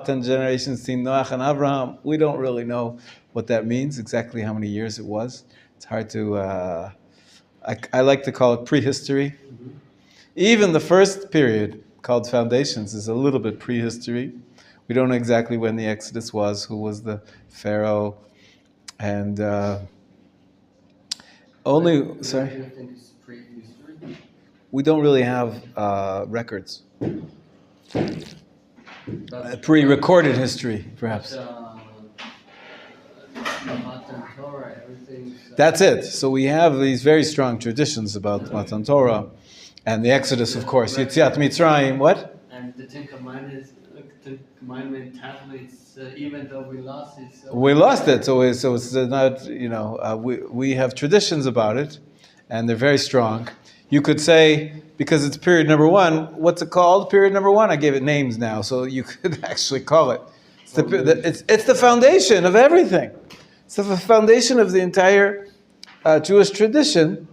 10 generations seen Noach and Abraham. We don't really know what that means, exactly how many years it was. It's hard to, I like to call it prehistory. Even the first period, called foundations, is a little bit prehistory. We don't know exactly when the Exodus was, who was the Pharaoh, and sorry? Do you think it's prehistory? We don't really have records. Pre-recorded history, perhaps. Matan Torah, everything. That's it. So we have these very strong traditions about Matan Torah, and the Exodus, of course, Yetziat Mitzrayim. What? And the Ten Commandments, tablets, even though we lost it. We lost it, so it's not. We have traditions about it, and they're very strong. You could say, because it's period number one, what's it called? Period number one? I gave it names now, so you could actually call it. It's the foundation of everything. It's the foundation of the entire Jewish tradition.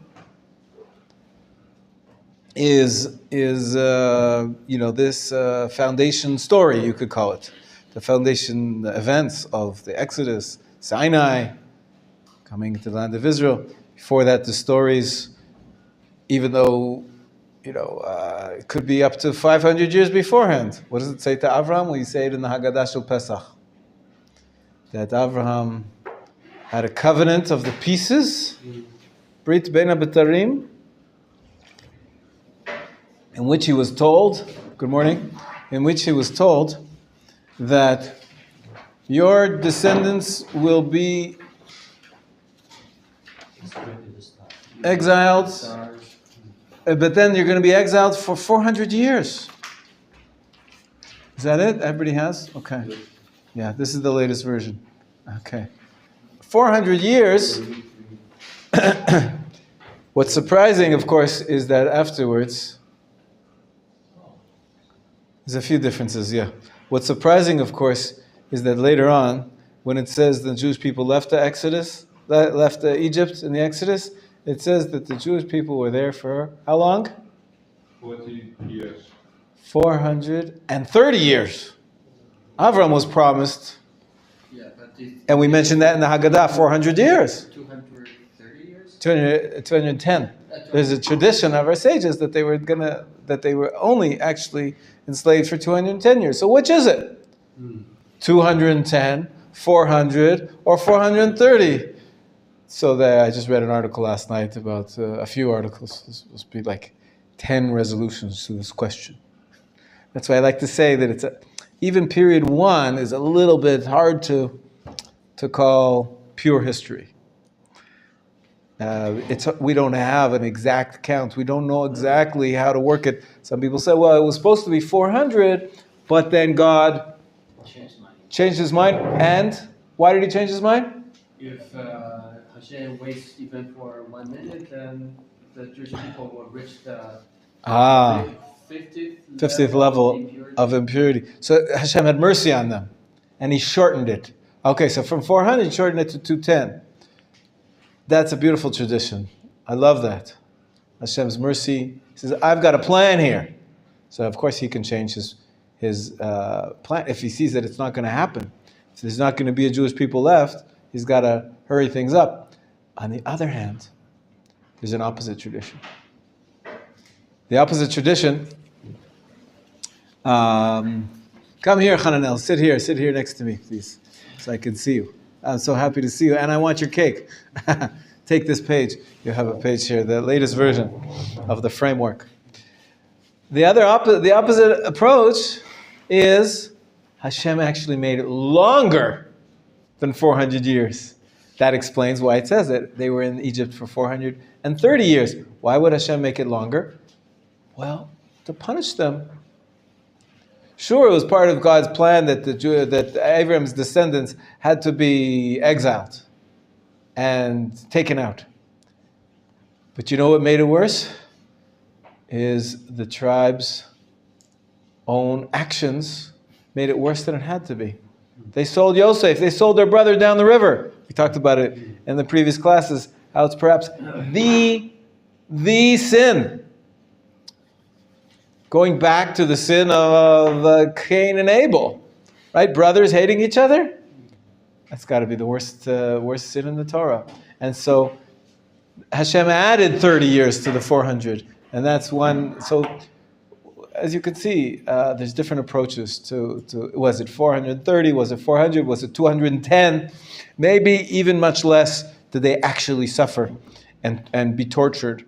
Is this foundation story, you could call it. The foundation events of the Exodus, Sinai, coming into the land of Israel. Before that, the stories, even though, it could be up to 500 years beforehand. What does it say to Avraham? We say it in the Haggadah Shel Pesach. That Avraham had a covenant of the pieces, Brit Bein HaBetarim, in which he was told, good morning, in which he was told that your descendants will be exiled, but then you're going to be exiled for 400 years. Is that it? Everybody has? Okay. Yeah, this is the latest version. Okay. 400 years. What's surprising, of course, is that afterwards, there's a few differences, yeah. What's surprising, of course, is that later on, when it says the Jewish people left Egypt in the Exodus, it says that the Jewish people were there for how long? 40 years. 430 years. Avram was promised, and we mentioned that in the Haggadah, 400 years. 230 years? 210. There's a tradition of our sages that they were only actually enslaved for 210 years. So which is it? 210, 400, or 430? So I just read an article last night about a few articles. This must be like 10 resolutions to this question. That's why I like to say that even period one is a little bit hard to call pure history. We don't have an exact count. We don't know exactly how to work it. Some people say, well, it was supposed to be 400, but then God changed his mind. And why did he change his mind? If Hashem waits even for 1 minute, then the Jewish people will reach the 50th level of impurity. So Hashem had mercy on them, and he shortened it. Okay, so from 400, he shortened it to 210. That's a beautiful tradition. I love that. Hashem's mercy. He says, I've got a plan here. So of course he can change his plan. If he sees that it's not going to happen, if there's not going to be a Jewish people left, he's got to hurry things up. On the other hand, there's an opposite tradition. The opposite tradition, come here, Hananel, sit here next to me, please, so I can see you. I'm so happy to see you, and I want your cake. Take this page. You have a page here, the latest version of the framework. The opposite approach is Hashem actually made it longer than 400 years. That explains why it says that they were in Egypt for 430 years. Why would Hashem make it longer? Well, to punish them. Sure, it was part of God's plan that Abraham's descendants had to be exiled and taken out. But you know what made it worse? Is the tribe's own actions made it worse than it had to be. They sold Yosef. They sold their brother down the river. We talked about it in the previous classes, how it's perhaps the sin. Going back to the sin of Cain and Abel. right? Brothers hating each other. That's got to be the worst sin in the Torah. And so Hashem added 30 years to the 400, and that's one. So as you can see, there's different approaches to. Was it 430? Was it 400? Was it 210? Maybe even much less. Did they actually suffer and be tortured?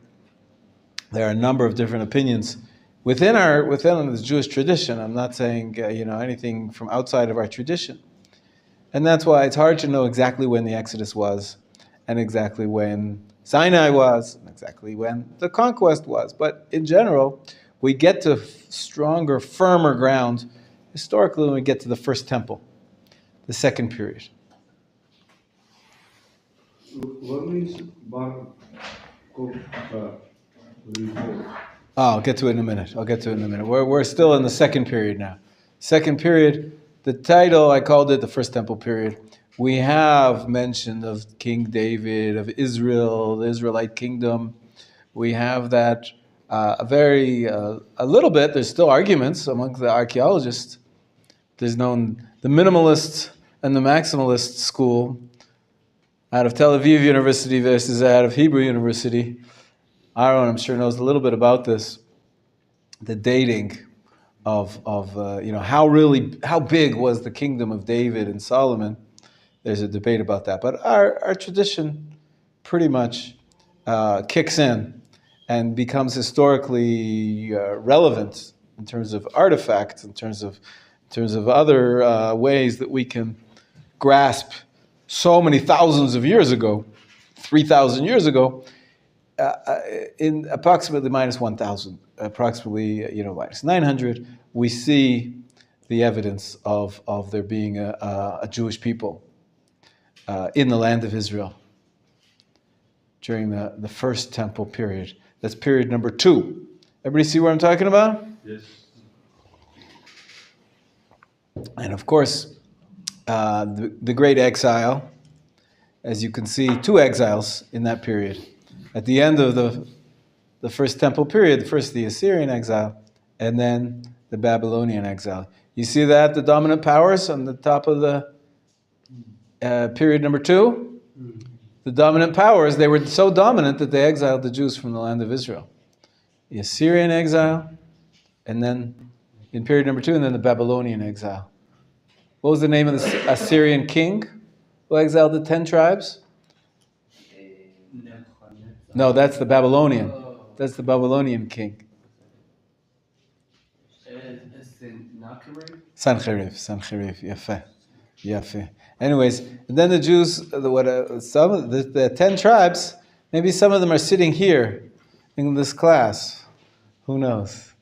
There are a number of different opinions within the Jewish tradition. I'm not saying anything from outside of our tradition, and that's why it's hard to know exactly when the Exodus was, and exactly when Sinai was, and exactly when the conquest was. But in general, we get to stronger, firmer ground historically when we get to the first temple, the second period. What means Bar Kokhba? I'll get to it in a minute. We're still in the second period now. Second period, the title, I called it the first temple period. We have mention of King David, of Israel, the Israelite kingdom. We have that a little bit. There's still arguments among the archaeologists. There's known the minimalist and the maximalist school out of Tel Aviv University versus out of Hebrew University. Aaron, I'm sure, knows a little bit about this. The dating of how big was the kingdom of David and Solomon. There's a debate about that, but our tradition pretty much kicks in and becomes historically relevant in terms of artifacts, in terms of other ways that we can grasp so many thousands of years ago, 3,000 years ago, in approximately minus 1,000, approximately minus 900, we see the evidence of there being a Jewish people in the land of Israel during the first temple period. That's period number 2. Everybody see what I'm talking about? Yes. And of course, the great exile, as you can see, 2 exiles in that period. At the end of the first temple period, first the Assyrian exile, and then the Babylonian exile. You see that, the dominant powers on the top of the period number 2? The dominant powers, they were so dominant that they exiled the Jews from the land of Israel. The Assyrian exile, and then in period number 2, and then the Babylonian exile. What was the name of the Assyrian king who exiled the 10 tribes? No, that's the Babylonian. That's the Babylonian king. Sancheriv, Yafeh. Anyways, and then the Jews, some of the 10 tribes, maybe some of them are sitting here in this class. Who knows?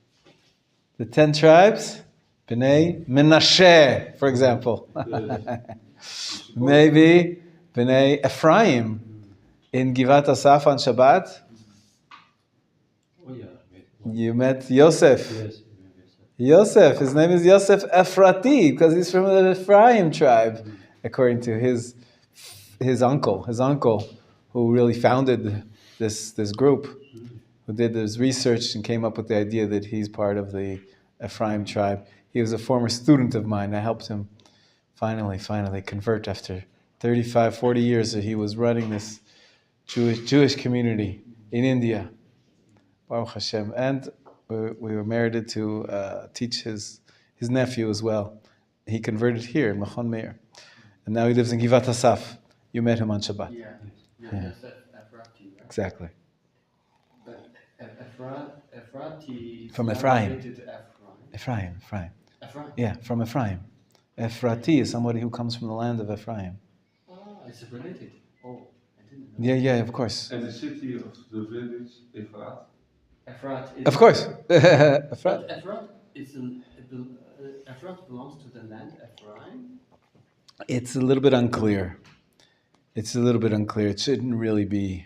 The 10 tribes, Bnei Menachem, for example. Maybe Bnei Ephraim in Givat Asaf on Shabbat. You met Yosef. Yes. Yosef, his name is Yosef Ephrati because he's from the Ephraim tribe, according to his uncle who really founded this group, who did this research and came up with the idea that he's part of the Ephraim tribe. He was a former student of mine. I helped him finally convert after 35, 40 years that he was running this Jewish community in India. Baruch Hashem. And we were merited to teach his nephew as well. He converted here in Machon Meir. And now he lives in Givat Asaf. You met him on Shabbat. Yeah. Yeah. Ephrati, right? Exactly. But Ephrati From is Ephraim. related to Ephraim. Ephraim. Yeah, from Ephraim. Ephrati is somebody who comes from the land of Ephraim. It's related. Oh, I didn't know. Yeah, of course. And the city of the village, Efrat? Ephrat is, Of course. Ephrat. But Ephrat belongs to the land Ephraim? It's a little bit unclear. It shouldn't really be.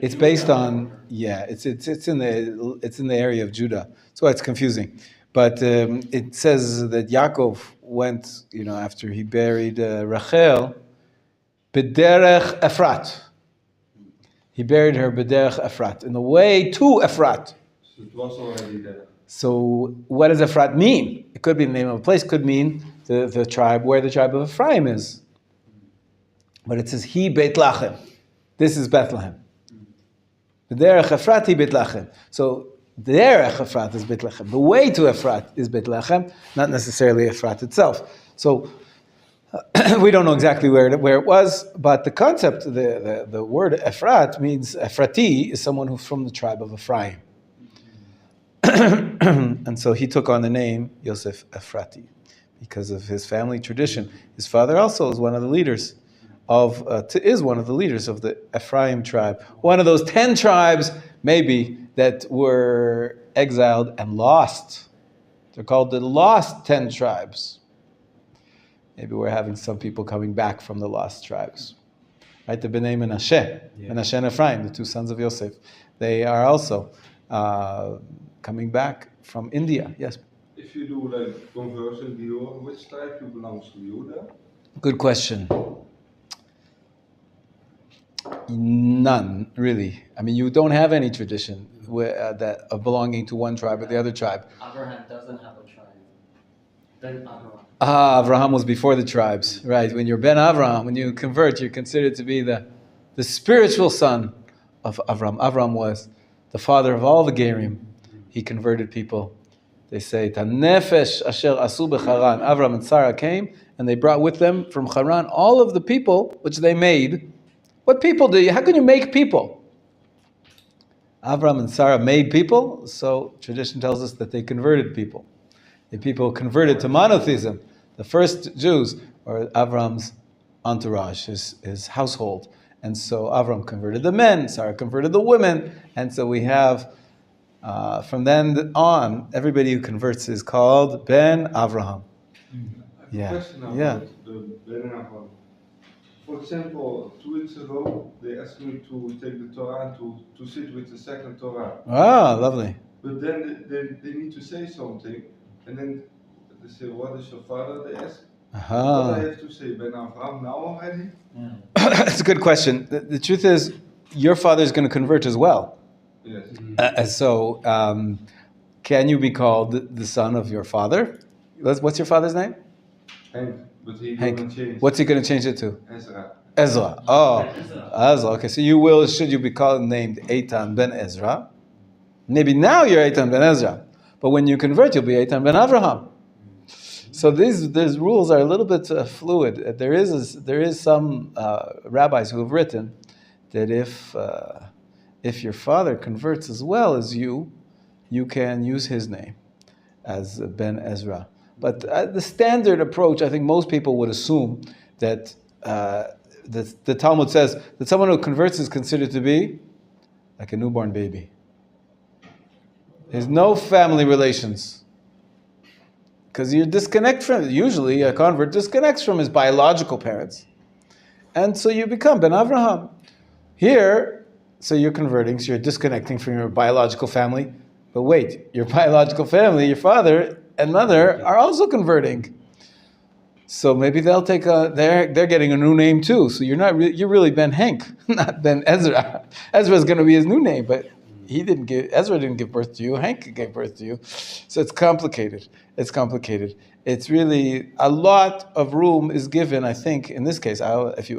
It's based on it's in the area of Judah. That's why it's confusing. But it says that Yaakov went, after he buried Rachel, b'derech Ephrat. He buried her b'derech Ephrat, in the way to Ephrat. So it was already there. So what does Ephrat mean? It could be the name of a place, could mean the tribe where the tribe of Ephraim is. But it says, he Beit Lachem. This is Bethlehem. The Derech Efrat Beit Lachem. So the Derech Efrat is Beit Lachem. The way to Efrat is Beit Lachem, not necessarily Efrat itself. So we don't know exactly where it was, but the concept, the word Efrat means Ephrati is someone who's from the tribe of Ephraim. And so he took on the name Yosef Ephrati because of his family tradition. His father also is one of the leaders of the Ephraim tribe. One of those 10 tribes, maybe, that were exiled and lost. They're called the lost 10 tribes. Maybe we're having some people coming back from the lost tribes. Right, the Bnei Menachem, Menachem and Ephraim, the 2 sons of Yosef. They are also coming back from India. Yes? If you do like conversion, which tribe you belongs to, Judah? Good question. None, really. I mean, you don't have any tradition that of belonging to one tribe or the other tribe. Abraham doesn't have a tribe. Then Abraham. Avraham was before the tribes, right? When you're Ben Avraham, when you convert, you're considered to be the spiritual son of Avram. Avram was the father of all the Gerim. He converted people. They say, "Tanefesh asher asu b'Charan." Avram and Sarah came, and they brought with them from Haran all of the people which they made. What people do you? How can you make people? Avram and Sarah made people, so tradition tells us that they converted people. The people converted to monotheism. The first Jews were Avram's entourage, his household. And so Avram converted the men, Sarah converted the women. And so we have, from then on, everybody who converts is called Ben Avraham. Yeah. Question about the Ben Avraham. For example, 2 weeks ago, they asked me to take the Torah and to sit with the second Torah. Ah, lovely. But then they need to say something, and then they say, "What is your father?" They ask. What do I have to say? Ben Avraham now already? That's a good question. The truth is, your father is going to convert as well. Yes. So, can you be called the son of your father? What's your father's name? Hank. But he Hank. going to change. What's he going to change it to? Ezra. Ezra. Oh, Ezra. Okay, so should you be named Eitan ben Ezra? Maybe now you're Eitan ben Ezra, but when you convert, you'll be Eitan ben Avraham. So these rules are a little bit fluid. There is some rabbis who have written that if your father converts as well as you can use his name as Ben Ezra. But the standard approach, I think most people would assume that the Talmud says that someone who converts is considered to be like a newborn baby. There's no family relations. Because you disconnect from, usually a convert disconnects from his biological parents. And so you become Ben Avraham. Here, so you're converting, so you're disconnecting from your biological family. But wait, your biological family, your father and mother are also converting. So maybe they'll take they're getting a new name too. So you're really Ben Hank, not Ben Ezra. Ezra's going to be his new name, but Ezra didn't give birth to you. Hank gave birth to you. So it's complicated. It's really a lot of room is given. I think in this case, if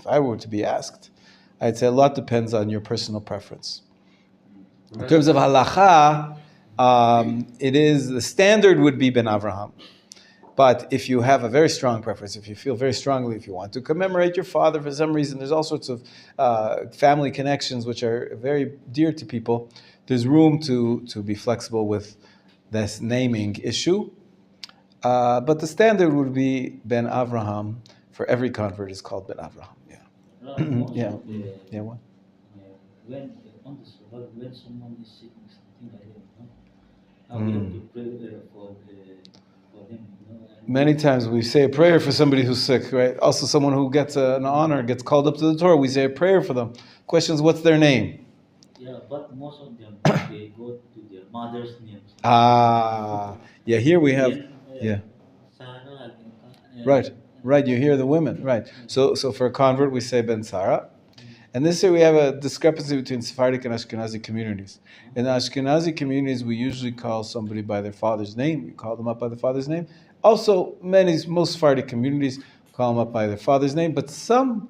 I were to be asked, I'd say a lot depends on your personal preference. In terms of halacha, the standard would be Ben Avraham. But if you have a very strong preference, if you feel very strongly, if you want to commemorate your father for some reason, there's all sorts of family connections which are very dear to people. There's room to be flexible with this naming issue. But the standard would be Ben Avraham. For every convert is called Ben Avraham. Yeah. Yeah. What? When someone is sick, something like that, we have to pray for him. Many times we say a prayer for somebody who's sick, right? Also, someone who gets an honor, gets called up to the Torah, we say a prayer for them. Question is, what's their name? Yeah, but most of them, they go to their mother's names. Yeah, here we have, Sarah, right, you hear the women, right. So for a convert, we say Ben Sarah. And this year we have a discrepancy between Sephardic and Ashkenazi communities. In the Ashkenazi communities, we usually call somebody by their father's name. We call them up by the father's name. Also, most Sephardic communities call them up by their father's name, but some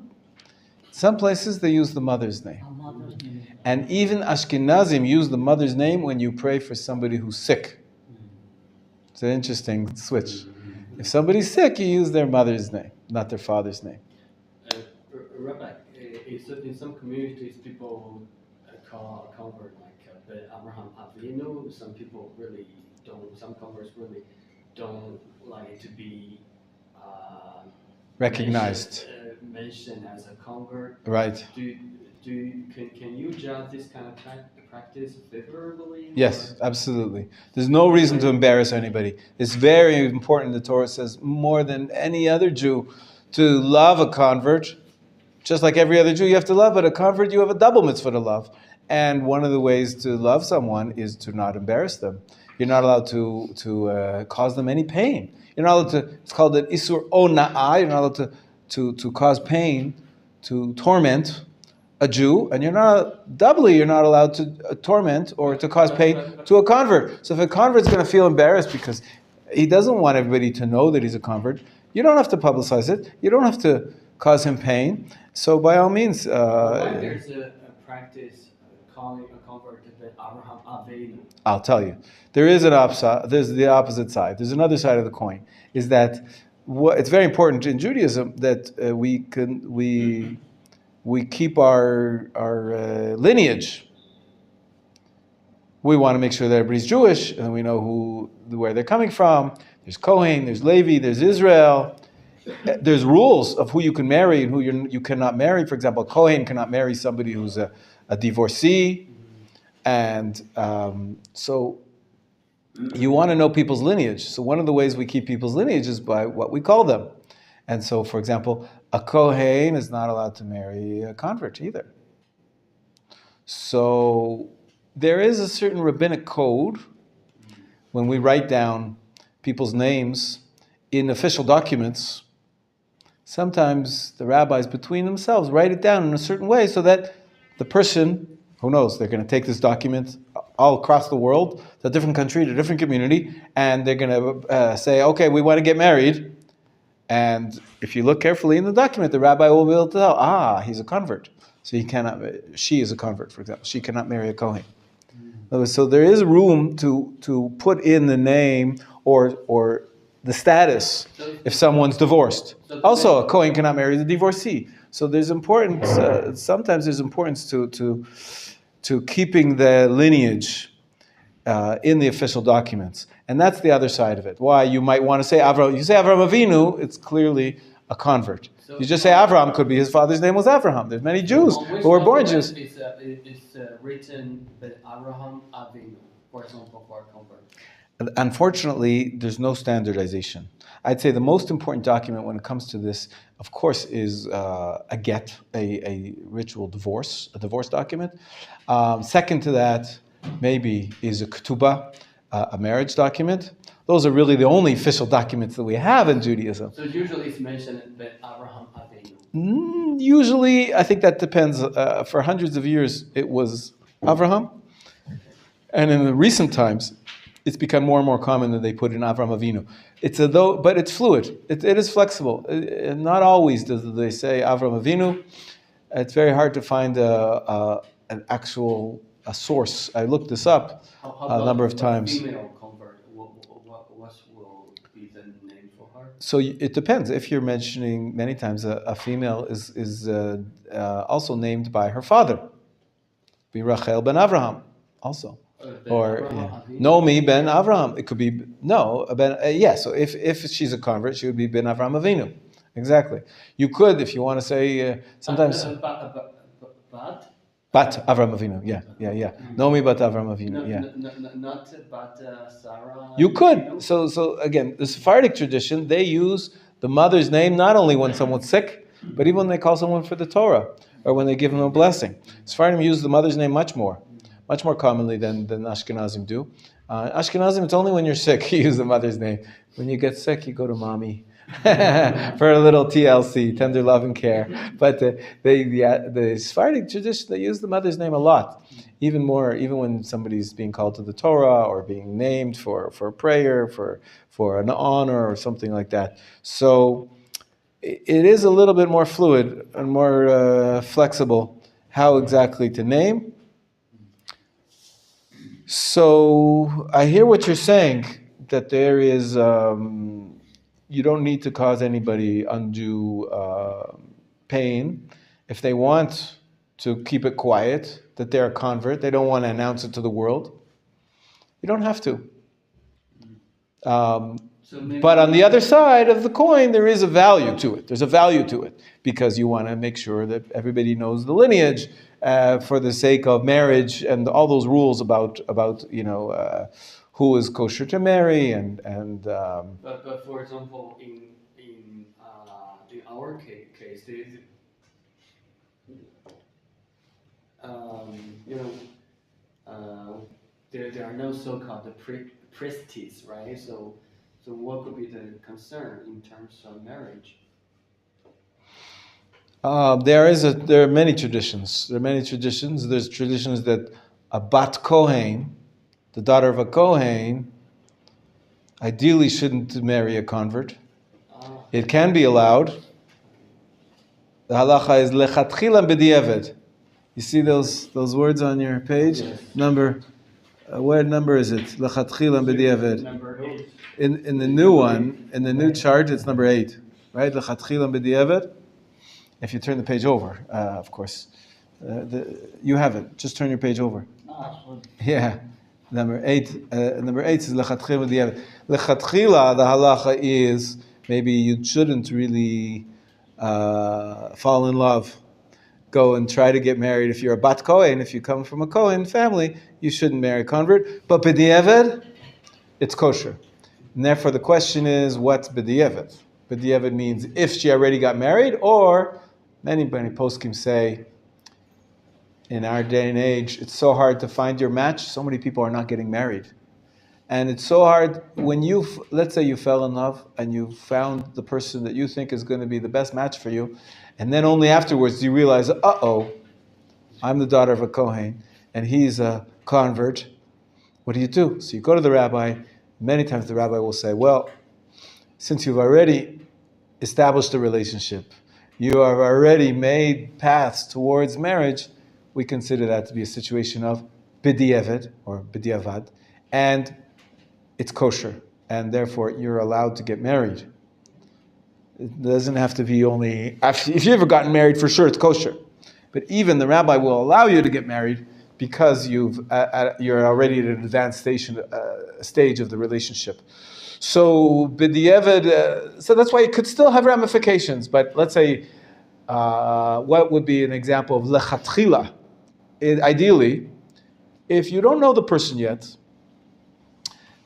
places they use the mother's name. Mother's name. And even Ashkenazim use the mother's name when you pray for somebody who's sick. It's an interesting switch. If somebody's sick, you use their mother's name, not their father's name. Rabbi, in some communities, people call a convert like Abraham Avinu. Some people really don't. Some converts really don't like it to be Recognized. Mentioned as a convert. Right. Can you judge this kind of practice favorably? Yes, absolutely. There's no reason to embarrass anybody. It's very important. The Torah says more than any other Jew to love a convert. Just like every other Jew, you have to love, but a convert, you have a double mitzvah to love. And one of the ways to love someone is to not embarrass them. You're not allowed to cause them any pain. You're not allowed to. It's called an isur ona'ah. You're not allowed to cause pain, to torment a Jew, and you're not allowed to torment or to cause pain to a convert. So if a convert's going to feel embarrassed because he doesn't want everybody to know that he's a convert, you don't have to publicize it. You don't have to cause him pain. So by all means, why there's a practice calling a convert Abraham Avinu? I'll tell you. There's the opposite side. There's another side of the coin. Is that it's very important in Judaism that we keep our lineage. We want to make sure that everybody's Jewish and we know where they're coming from. There's Kohen, there's Levi, there's Israel. There's rules of who you can marry and who you cannot marry. For example, a Kohen cannot marry somebody who's a divorcee. And so you want to know people's lineage. So one of the ways we keep people's lineage is by what we call them. And so, for example, a Kohen is not allowed to marry a convert either. So there is a certain rabbinic code when we write down people's names in official documents. Sometimes the rabbis between themselves write it down in a certain way so that the person, who knows, they're going to take this document all across the world, to a different country, to a different community, and they're going to say, okay, we want to get married. And if you look carefully in the document, the rabbi will be able to tell, he's a convert. So she is a convert, for example. She cannot marry a Kohen. So there is room to put in the name or the status if someone's divorced. Also, a Kohen cannot marry the divorcee. So there's importance. Sometimes there's importance to keeping the lineage in the official documents, and that's the other side of it. Why you might want to say Avraham? You say Avraham Avinu, it's clearly a convert. You just say Avraham, could be his father's name was Avraham. There's many Jews who were born Jews. It's written that Avraham Avinu, for example, for a convert. Unfortunately, there's no standardization. I'd say the most important document when it comes to this, of course, is a get, a ritual divorce, a divorce document. Second to that, maybe, is a ketubah, a marriage document. Those are really the only official documents that we have in Judaism. So usually it's mentioned that Avraham Avinu. Usually, I think that depends. For hundreds of years, it was Avraham. And in the recent times, it's become more and more common that they put in Avraham Avinu. But it's fluid. It is flexible. Not always do they say Avraham Avinu. It's very hard to find an actual source. I looked this up a number of times. Female convert, what will be the name for her? So it depends. If you're mentioning many times a female is also named by her father. Be Rachel ben Avraham also. Or Nomi ben Avraham. It could be So if she's a convert, she would be ben Avraham Avinu. Exactly. You could, if you want to say sometimes. Bat Avraham Avinu. Yeah. Nomi bat Avraham Avinu. Not bat Sarah. You could. So again, the Sephardic tradition, they use the mother's name not only when someone's sick, but even when they call someone for the Torah or when they give them a blessing. Sephardim use the mother's name much more commonly than Ashkenazim do. Ashkenazim, it's only when you're sick you use the mother's name. When you get sick, you go to mommy. for a little TLC, tender love and care. But the Sephardic tradition, they use the mother's name a lot, even when somebody's being called to the Torah or being named for a prayer, for an honor or something like that. So it is a little bit more fluid and more flexible how exactly to name. So I hear what you're saying, that there is, you don't need to cause anybody undue pain. If they want to keep it quiet, that they're a convert, they don't want to announce it to the world, you don't have to. But on the other side of the coin, there is a value to it. There's a value to it because you want to make sure that everybody knows the lineage for the sake of marriage and all those rules about who is kosher to marry and. But for example, in our case, there are no so-called priestes, right? So what could be the concern in terms of marriage? There are many traditions. There's traditions that a bat kohen, the daughter of a kohen, ideally shouldn't marry a convert. It can be allowed. The halacha is lechatchila b'diavad. You see those words on your page? Yes. What number is it? Lechatchila b'diavad. Number 8. In the new one, in the new chart, it's number 8, right? Lechatchila b'diavad. If you turn the page over, of course. You have it. Just turn your page over. Yeah. Number 8 is lechatchila b'diavad. Lechatchila, the halacha is maybe you shouldn't really fall in love. Go and try to get married. If you're a bat kohen, if you come from a kohen family, you shouldn't marry a convert. But b'diavad, it's kosher. And therefore the question is, what's b'diavad? B'diavad means if she already got married, or many poskim say, in our day and age, it's so hard to find your match. So many people are not getting married. And it's so hard when let's say you fell in love and you found the person that you think is going to be the best match for you, and then only afterwards you realize, I'm the daughter of a Kohen, and he's a convert. What do you do? So you go to the rabbi. Many times the rabbi will say, well, since you've already established a relationship, you have already made paths towards marriage, we consider that to be a situation of b'diavad, or b'diavad, and it's kosher, and therefore you're allowed to get married. It doesn't have to be only after. If you've ever gotten married, for sure it's kosher. But even the rabbi will allow you to get married because you're already at an advanced stage of the relationship. So b'diavad, so that's why it could still have ramifications. But let's say, what would be an example of lechatchila? Ideally, if you don't know the person yet,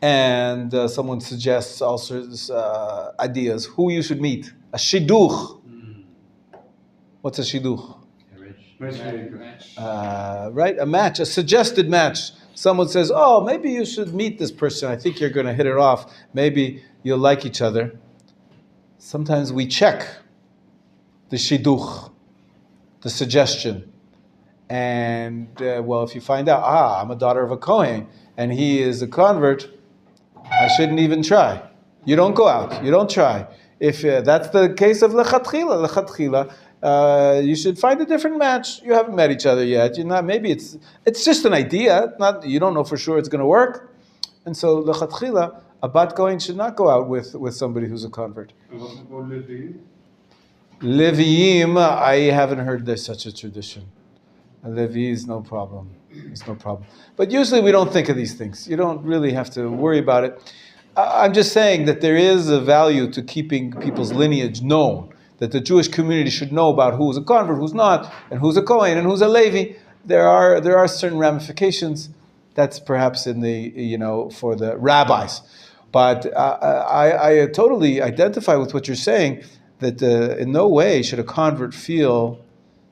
and someone suggests all sorts of ideas, who you should meet. A shidduch. What's a shidduch? Right? A match, a suggested match. Someone says, maybe you should meet this person. I think you're going to hit it off. Maybe you'll like each other. Sometimes we check the shidduch, the suggestion. And, if you find out, I'm a daughter of a Kohen, and he is a convert, I shouldn't even try. You don't go out. You don't try. If that's the case of lechatchila, you should find a different match. You haven't met each other yet. You're not. Maybe it's just an idea. Not you don't know for sure it's going to work. And so lechatchila, a bat kohen should not go out with somebody who's a convert. And what about Leviim? Leviim, I haven't heard there's such a tradition. Levi is no problem. It's no problem. But usually we don't think of these things. You don't really have to worry about it. I'm just saying that there is a value to keeping people's lineage known, that the Jewish community should know about who's a convert, who's not, and who's a Kohen, and who's a Levi. There are certain ramifications. That's perhaps in the, for the rabbis. But I totally identify with what you're saying, that in no way should a convert feel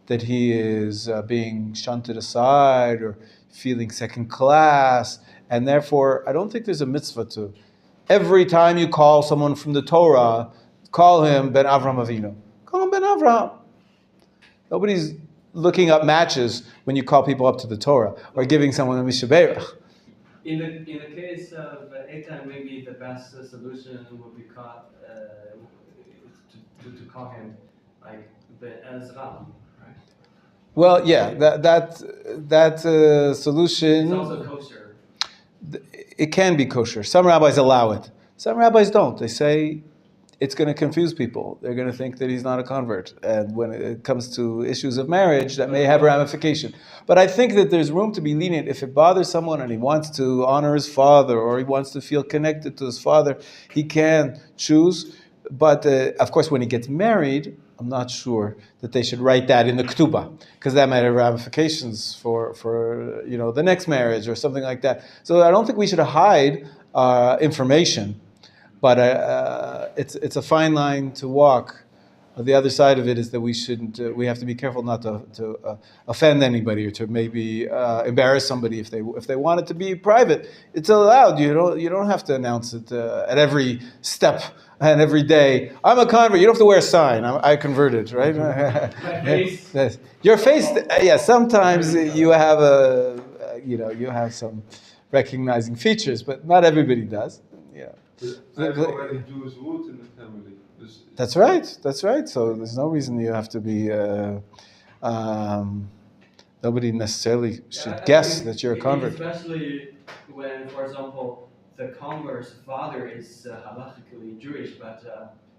that he is being shunted aside or feeling second class. And therefore, I don't think there's a mitzvah to, every time you call someone from the Torah call him Ben Avraham Avinu. Call him Ben Avraham. Nobody's looking up matches when you call people up to the Torah or giving someone a Mishaberach. In the case of Eitan, maybe the best solution would be to call him like Ben Ezra, right? Well, yeah, that solution. It's also kosher. It can be kosher. Some rabbis allow it. Some rabbis don't. They say it's going to confuse people. They're going to think that he's not a convert. And when it comes to issues of marriage, that may have ramification. But I think that there's room to be lenient. If it bothers someone and he wants to honor his father or he wants to feel connected to his father, he can choose. But of course, when he gets married, I'm not sure that they should write that in the ketubah, because that might have ramifications for the next marriage or something like that. So I don't think we should hide information. But it's a fine line to walk. The other side of it is that we shouldn't. We have to be careful not to offend anybody or to maybe embarrass somebody if they want it to be private. It's allowed. You don't have to announce it at every step and every day. I'm a convert. You don't have to wear a sign. I converted, right? Yes. Your face. Yeah. Sometimes you have you have some recognizing features, but not everybody does. Yeah. I have already Jewish roots in the family. That's right. So there's no reason you have to be. Nobody necessarily should guess that you're a convert. Especially when, for example, the convert's father is halakhically Jewish, but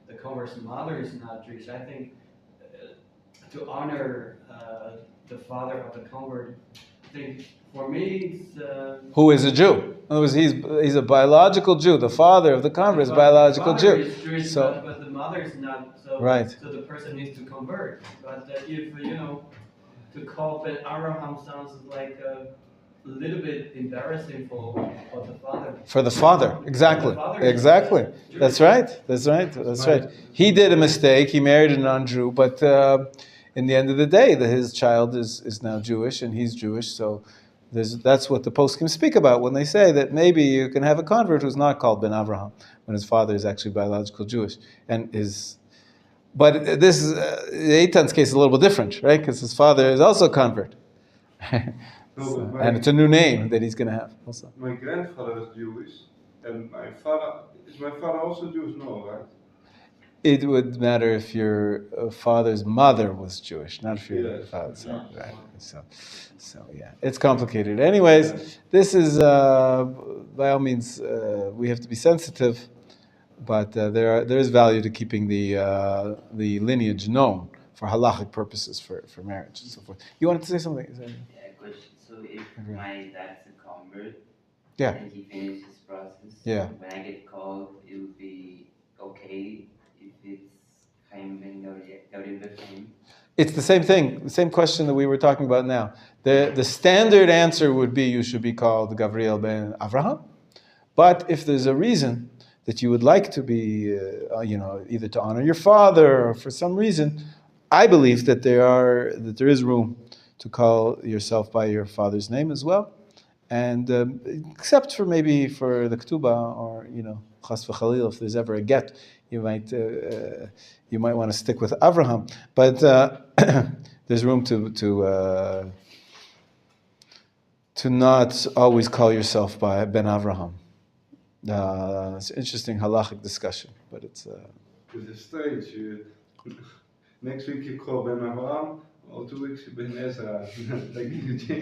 the convert's mother is not Jewish. I think to honor the father of the convert, I think for me, who is a Jew? In other words, he's a biological Jew. The father of the convert is a biological Jew. Is Jewish, so, but the mother is not. So, right. So the person needs to convert. But if to call Ben Abraham sounds like a little bit embarrassing for the father. For the father, exactly. That's right. He did a mistake. He married a non-Jew, but in the end of the day, his child is now Jewish, and he's Jewish. So that's what the poskim speak about when they say that maybe you can have a convert who's not called Ben Avraham when his father is actually biological Jewish But this is Eitan's case is a little bit different, right? Because his father is also a convert. And it's a new name that he's going to have also. My grandfather is Jewish, and my father also Jewish? No, right? It would matter if your father's mother was Jewish, not if your father. So, right. So yeah, it's complicated. Anyways, this is by all means we have to be sensitive, but there is value to keeping the lineage known for halachic purposes for marriage and so forth. You wanted to say something? Yeah, question. So if my dad's a convert, yeah, and he finishes his process, yeah, when I get called, it would be okay if it's Chaim ben Gabriel Chaim. It's the same thing, the same question that we were talking about now. The standard answer would be you should be called Gabriel ben Avraham. But if there's a reason that you would like to be, either to honor your father or for some reason, I believe that there is room to call yourself by your father's name as well, and except for maybe for the ketubah or chas v'chalil, if there's ever a get, you might want to stick with Avraham, but there's room to not always call yourself by Ben Avraham. It's an interesting halachic discussion, but it's. It's strange. Next week you call Ben Avraham, or 2 weeks you Ben Ezra.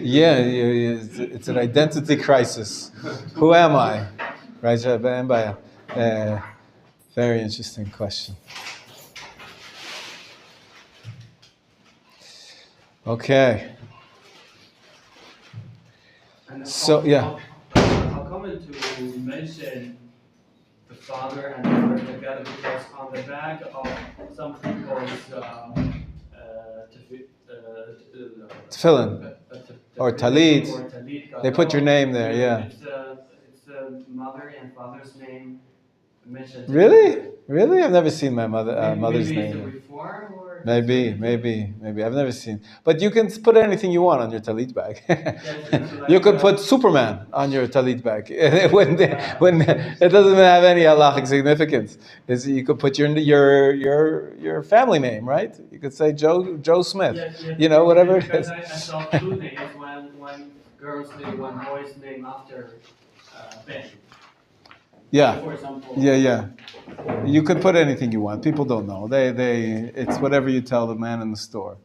Yeah, it's an identity crisis. Who am I? Right, very interesting question. Okay. So yeah. How common to mention the father and the mother together, because on the back of some people's tefillin or talit, they put your name there. Yeah. It's the mother and father's name mentioned. Really? I've never seen my mother's maybe name. It's a reform, or heard. Maybe. I've never seen. But you can put anything you want on your talit bag. You could put Superman on your talit bag. when it doesn't have any halachic significance. You could put your family name, right? You could say Joe Smith. Whatever it Because is. I saw two names, one girl's name, one boy's name after Ben. Yeah. For example. Yeah. You could put anything you want. People don't know. It's whatever you tell the man in the store.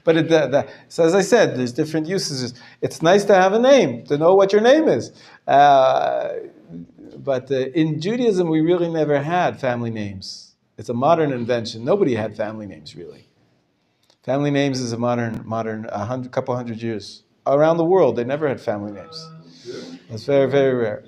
But so as I said, there's different usages. It's nice to have a name, to know what your name is. But in Judaism, we really never had family names. It's a modern invention. Nobody had family names, really. Family names is a modern, couple hundred years. Around the world, they never had family names. It's very, very rare.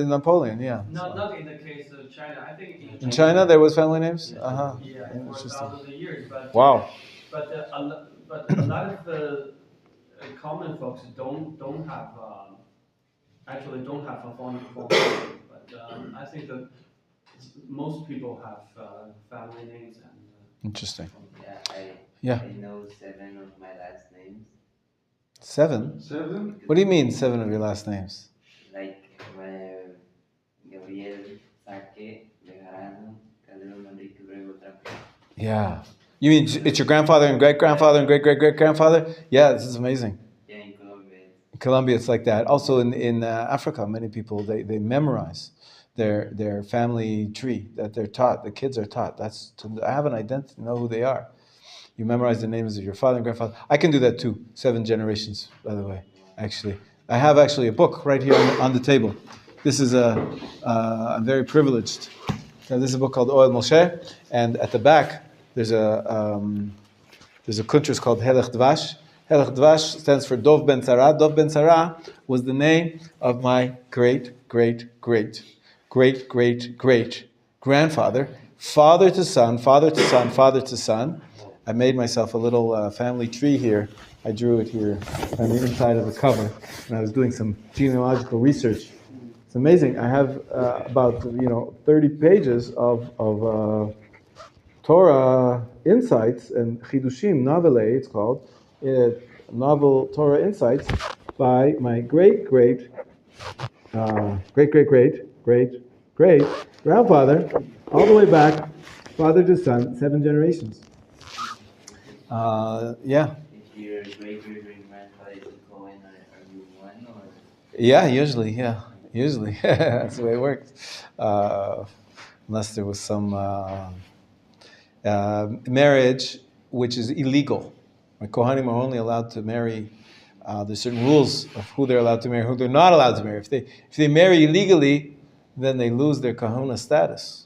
Napoleon, yeah. Not in the case of China. I think in China there was family names. Yeah, for thousands of years. But wow. But a lot of the common folks don't have a phone. But I think that most people have family names and. Interesting. I know 7 of my last names. 7? 7? What do you mean 7 of your last names? Like Gabriel, Saque, Bejarano, Calderón, Enrique, Brego, Trapo. Yeah. You mean it's your grandfather and great-grandfather and great-great-great-grandfather? Yeah, this is amazing. Yeah, in Colombia. In Colombia, it's like that. Also in Africa, many people, they memorize their family tree that they're taught. The kids are taught. That's to have an identity, know who they are. You memorize the names of your father and grandfather. I can do that too. 7 generations, by the way. Actually, I have a book right here on the table. This is I'm very privileged. So this is a book called Oel Moshe, and at the back there's a kuntrus called Helech Dvash. Helech Dvash stands for Dov Ben Tzara. Dov Ben Tzara was the name of my great grandfather, father to son, father to son, father to son. I made myself a little family tree here. I drew it here on the inside of the cover, and I was doing some genealogical research. It's amazing. I have about 30 pages of Torah insights and Chidushim Novelay. It's called novel Torah insights by my great grandfather, all the way back, father to son, 7 generations. Yeah. If your great-great-grandfather is a Cohen, are you one or? Yeah, usually. That's the way it works. Unless there was some marriage which is illegal. Kohanim are only allowed to marry. There's certain rules of who they're allowed to marry, who they're not allowed to marry. If they marry illegally, then they lose their kahuna status.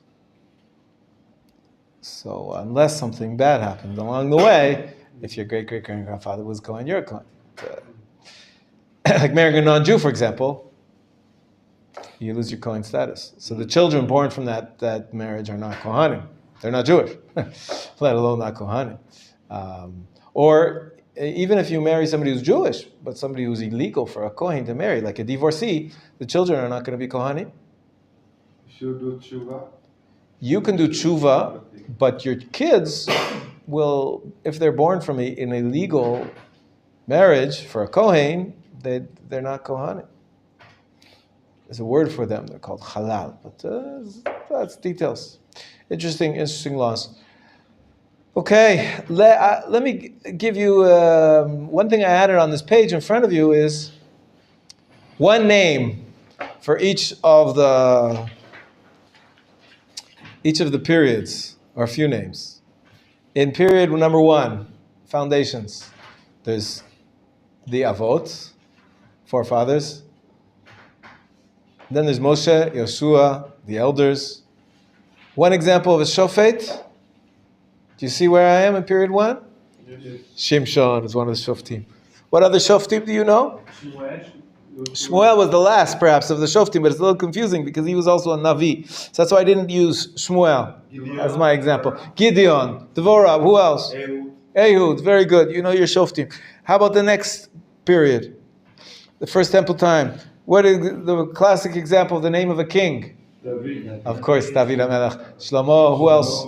So unless something bad happened along the way, if your great-great-grandfather was Kohen, you're a Kohen. Like marrying a non-Jew, for example, you lose your Kohen status. So the children born from that marriage are not Kohanim. They're not Jewish, let alone not Kohanim. Or even if you marry somebody who's Jewish, but somebody who's illegal for a Kohen to marry, like a divorcee, the children are not going to be Kohanim. Should do tshuva. You can do tshuva, but your kids will, if they're born from an illegal marriage for a Kohen, they're not Kohanim. There's a word for them. They're called halal. But that's details. Interesting laws. Okay, let me give you one thing I added on this page in front of you is one name for each of the periods, or a few names. In period number 1, foundations, there's the Avot, forefathers. Then there's Moshe, Yoshua, the elders. One example of a shofet. Do you see where I am in period 1? Yes. Shimshon is one of the shoftim. What other shoftim do you know? Shmuel was the last, perhaps, of the shoftim, but it's a little confusing because he was also a Navi. So that's why I didn't use Shmuel as my example. Gideon, Devorah, who else? Ehud, very good. You know your shoftim. How about the next period? The first temple time. What is the classic example of the name of a king? David. Of course, David HaMelech. Shlomo, who else?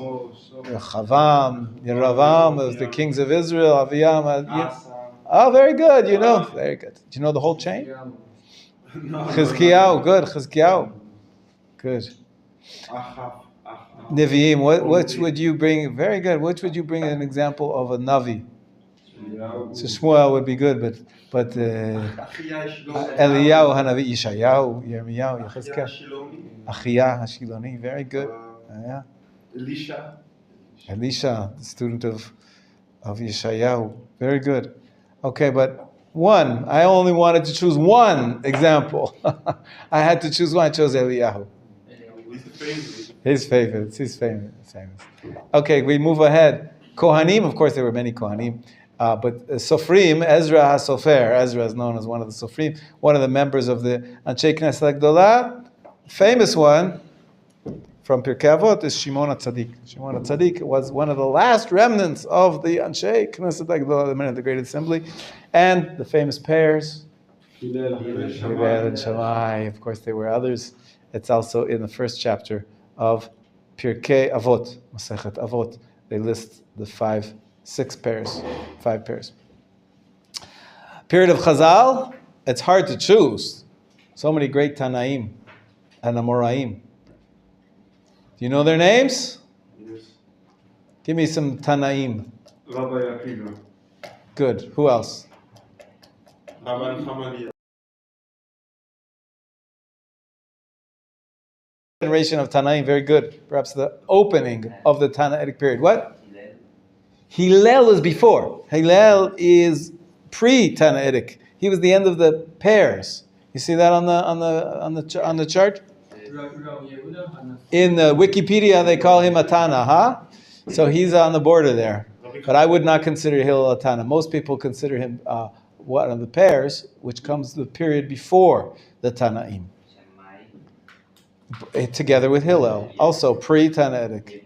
Chavam, Yeravam, it was the kings of Israel, Aviyam. Asa. Oh, very good, you know, very good. Do you know the whole chain? Chizkiyahu, good, Chizkiyahu. Good. Achav. Nevi'im, which would you bring, very good, which would you bring an example of a Navi? So Shmuel would be good, but Eliyahu, Hanavi, Yeshayahu, Yirmiyahu, Yechezkel, Achiyah, Hashiloni, very good. Yeah. Elisha, the student of Yeshayahu, very good. Okay, but one, I only wanted to choose one example. I had to choose one, I chose Eliyahu. His favorite. Okay, we move ahead. Kohanim, of course, there were many Kohanim. But Sofrim, Ezra HaSofer, Ezra is known as one of the Sofrim, one of the members of the Anshe Knesset Gdolah. Famous one from Pirkei Avot is Shimon HaTzadik. Shimon HaTzadik was one of the last remnants of the Anshe Knesset Gdolah, the men of the Great Assembly, and the famous pairs, Hillel and Shammai. Of course, there were others. It's also in the first chapter of Pirkei Avot, Masechet Avot. They list the five pairs. Period of Chazal, it's hard to choose. So many great Tanaim and Amoraim. Do you know their names? Yes. Give me some Tanaim. Rabbi Akiva. Good. Who else? Rabbi Hamaliah. Generation of Tanaim, very good. Perhaps the opening of the Tanaitic period. What? Hillel is before. Hillel is pre-Tanaitic. He was the end of the pairs. You see that on the chart? In the Wikipedia, they call him a Tana, huh? So he's on the border there. But I would not consider Hillel a Tana. Most people consider him one of the pairs, which comes the period before the Tanaim. Together with Hillel, also pre-Tanaitic.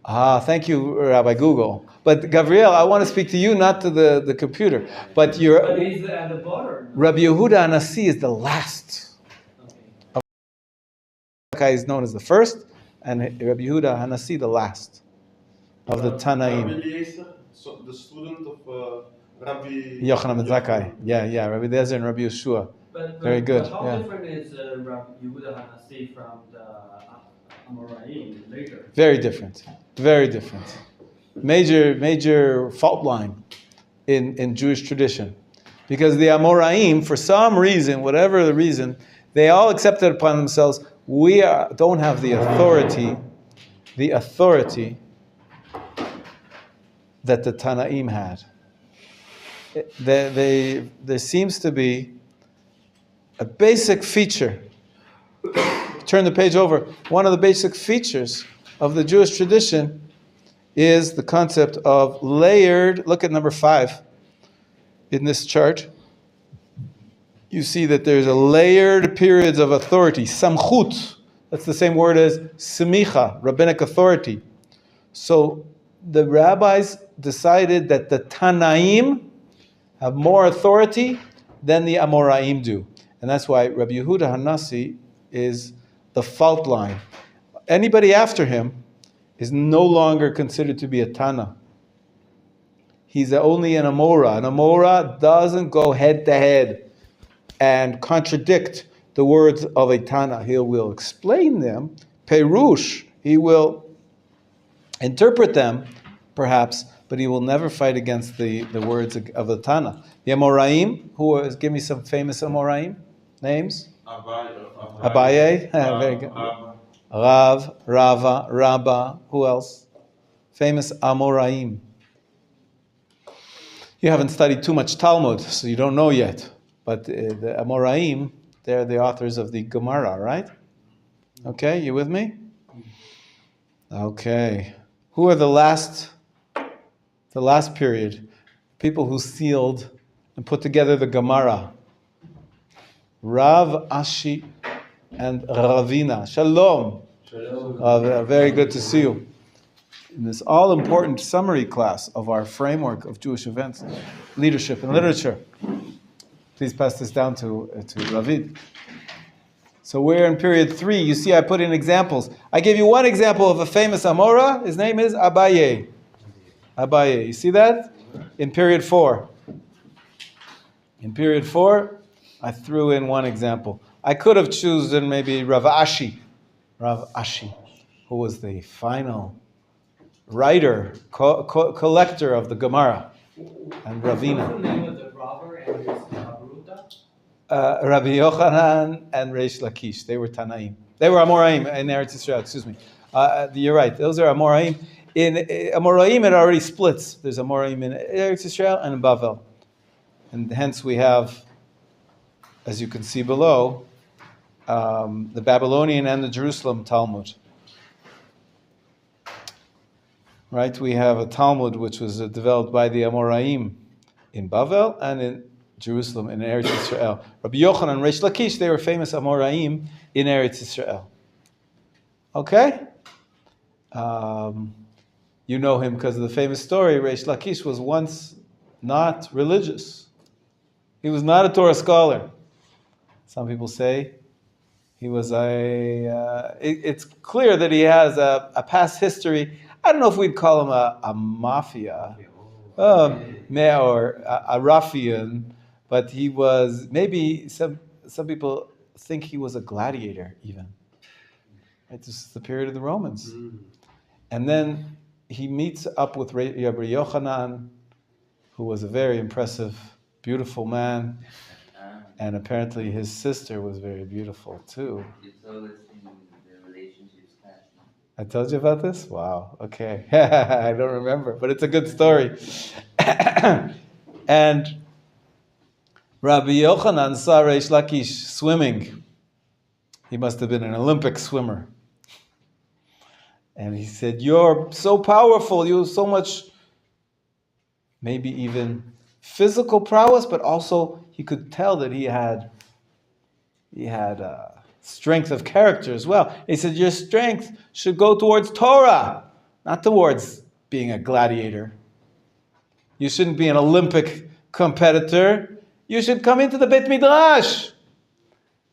Thank you, Rabbi Google. But Gabriel, I want to speak to you, not to the computer. But he's at the border. Rabbi Yehuda Anasi is the last. Okay. Is known as the first, and Rabbi Yehuda Anasi the last of the Tanaim. Rabbi Eliezer, the student of Rabbi Yochanan ben Zakkai. Yeah, Rabbi Eliezer and Rabbi Yeshua. Very good. But how different is Rabbi Yehuda Hanassi from the Amoraim later? Very different. Major fault line in Jewish tradition. Because the Amoraim, for some reason, whatever the reason, they all accepted upon themselves, don't have the authority that the Tanaim had. There seems to be a basic feature. Turn the page over. One of the basic features of the Jewish tradition is the concept of layered. Look at number 5 in this chart. You see that there's a layered periods of authority. Samchut. That's the same word as semicha, rabbinic authority. So the rabbis decided that the Tanaim have more authority than the Amoraim do. And that's why Rabbi Yehuda Hanassi is the fault line. Anybody after him is no longer considered to be a Tana. He's only an Amora. An Amora doesn't go head to head and contradict the words of a Tana. He will explain them, Perush. He will interpret them, perhaps, but he will never fight against the words of the Tana. The Amoraim, give me some famous Amoraim names. Abaye, very good. Rav, Rava, Rabba, who else? Famous Amoraim. You haven't studied too much Talmud, so you don't know yet. But the Amoraim, they're the authors of the Gemara, right? Okay, you with me? Okay. Who are the last period? People who sealed and put together the Gemara. Rav, Ashi, and Ravina. Shalom. Very good to see you. In this all-important summary class of our framework of Jewish events, leadership, and literature. Please pass this down to Ravid. So we're in period 3. You see, I put in examples. I gave you one example of a famous Amora. His name is Abaye. Abaye. You see that? In period 4. In period 4, I threw in one example. I could have chosen maybe Rav Ashi, who was the final writer, collector of the Gemara, and Ravina. What's the name of the robber and his Baruta? Rabbi Yochanan and Reish Lakish. They were Tanaim. They were Amoraim in Eretz Yisrael. Excuse me. You're right. Those are Amoraim. In Amoraim, it already splits. There's Amoraim in Eretz Yisrael and in Bavel, and hence we have, as you can see below, the Babylonian and the Jerusalem Talmud. Right? We have a Talmud which was developed by the Amoraim in Bavel and in Jerusalem, in Eretz Yisrael. Rabbi Yochanan and Reish Lakish, they were famous Amoraim in Eretz Yisrael. Okay? You know him because of the famous story. Reish Lakish was once not religious. He was not a Torah scholar. Some people say he was it's clear that he has a past history. I don't know if we'd call him a mafia, or a ruffian, but he was, maybe some people think he was a gladiator even. Right? This is the period of the Romans. And then he meets up with Rabbi Yochanan, who was a very impressive, beautiful man. And apparently his sister was very beautiful too. You told us in the relationships class. I told you about this? Wow, okay. I don't remember, but it's a good story. And Rabbi Yochanan saw Reish Lakish swimming. He must have been an Olympic swimmer. And he said, "You're so powerful, you have so much, maybe even physical prowess, but also he could tell that he had strength of character as well." He said, "Your strength should go towards Torah, not towards being a gladiator. You shouldn't be an Olympic competitor. You should come into the Beit Midrash."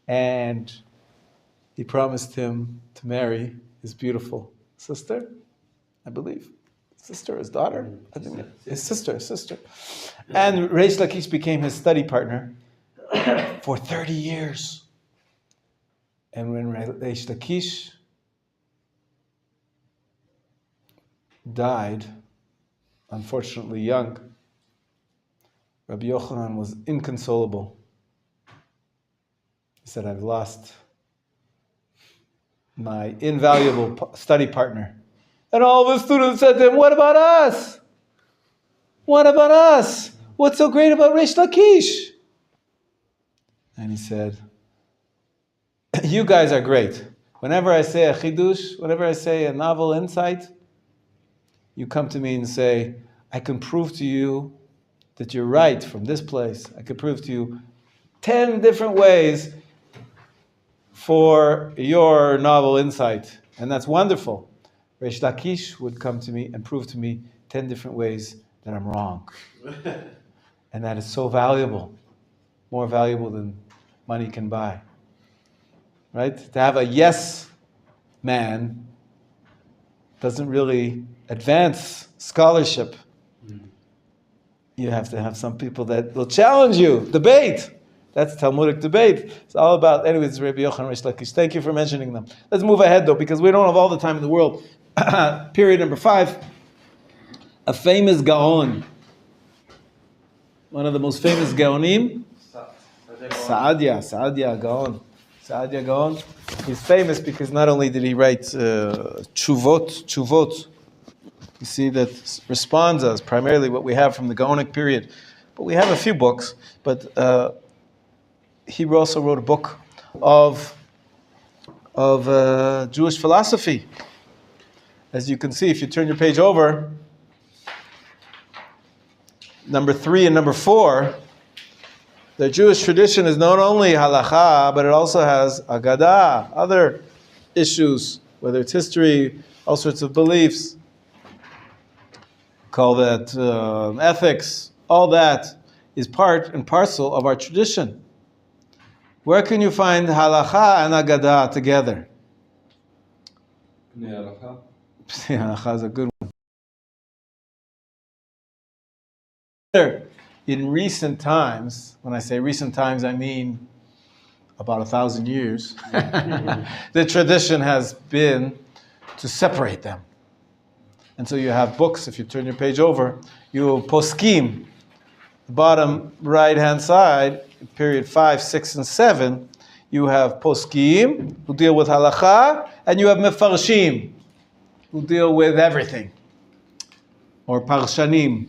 And he promised him to marry his beautiful sister, I believe. Sister, his daughter? I think his sister. And Reish Lakish became his study partner for 30 years. And when Reish Lakish died, unfortunately young, Rabbi Yochanan was inconsolable. He said, "I've lost my invaluable study partner." And all the students said to him, "What about us? What about us? What's so great about Reish Lakish?" And he said, "You guys are great. Whenever I say a chidush, whenever I say a novel insight, you come to me and say, I can prove to you that you're right from this place. I can prove to you 10 different ways for your novel insight. And that's wonderful. Reish Lakish would come to me and prove to me 10 different ways that I'm wrong. And that is so valuable, more valuable than money can buy. Right? To have a yes man doesn't really advance scholarship. You have to have some people that will challenge you, debate. That's Talmudic debate. It's all about, anyways, Rabbi Yochanan, Reish Lakish. Thank you for mentioning them. Let's move ahead though, because we don't have all the time in the world. Period number 5. A famous Gaon. One of the most famous Gaonim. Saadia Gaon. Saadia Gaon. He's famous because not only did he write Chuvot. You see, that responds us primarily what we have from the Gaonic period. But we have a few books. But he also wrote a book of Jewish philosophy. As you can see, if you turn your page over, number 3 and number 4, the Jewish tradition is not only halacha, but it also has agadah, other issues, whether it's history, all sorts of beliefs. Call that ethics. All that is part and parcel of our tradition. Where can you find halacha and agadah together? Halacha is a good one. In recent times, when I say recent times, I mean about 1,000 years, the tradition has been to separate them. And so you have books, if you turn your page over, you poskim, bottom right-hand side, period 5, 6, and 7, you have poskim, who deal with halacha, and you have mefarshim, who deal with everything, or parshanim.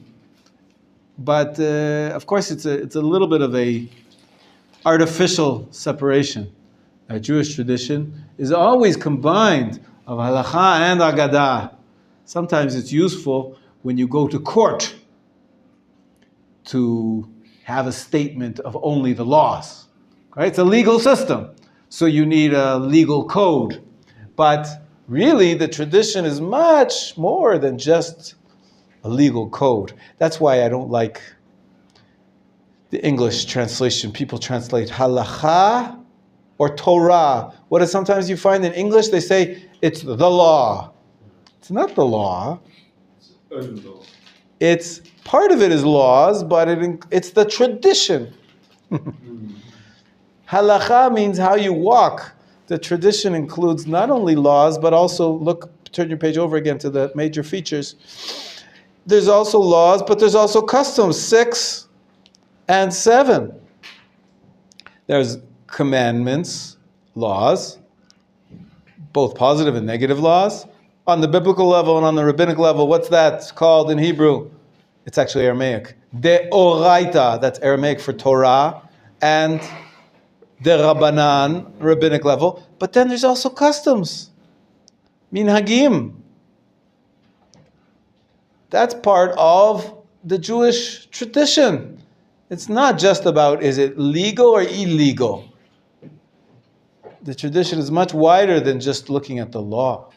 But of course, it's a little bit of a artificial separation. A Jewish tradition is always combined of halacha and agadah. Sometimes it's useful when you go to court to have a statement of only the laws. Right? It's a legal system, so you need a legal code. But really, the tradition is much more than just a legal code. That's why I don't like the English translation. People translate halacha or Torah. What is sometimes you find in English, they say it's the law. It's not the law. It's part of it is laws, but it's the tradition. Halacha means how you walk. The tradition includes not only laws, but also, turn your page over again to the major features. There's also laws, but there's also customs, 6 and 7. There's commandments, laws, both positive and negative laws. On the biblical level and on the rabbinic level, what's that called in Hebrew? It's actually Aramaic. Deoraita, that's Aramaic for Torah, and Derabanan, rabbinic level. But then there's also customs, minhagim. That's part of the Jewish tradition. It's not just about is it legal or illegal. The tradition is much wider than just looking at the law.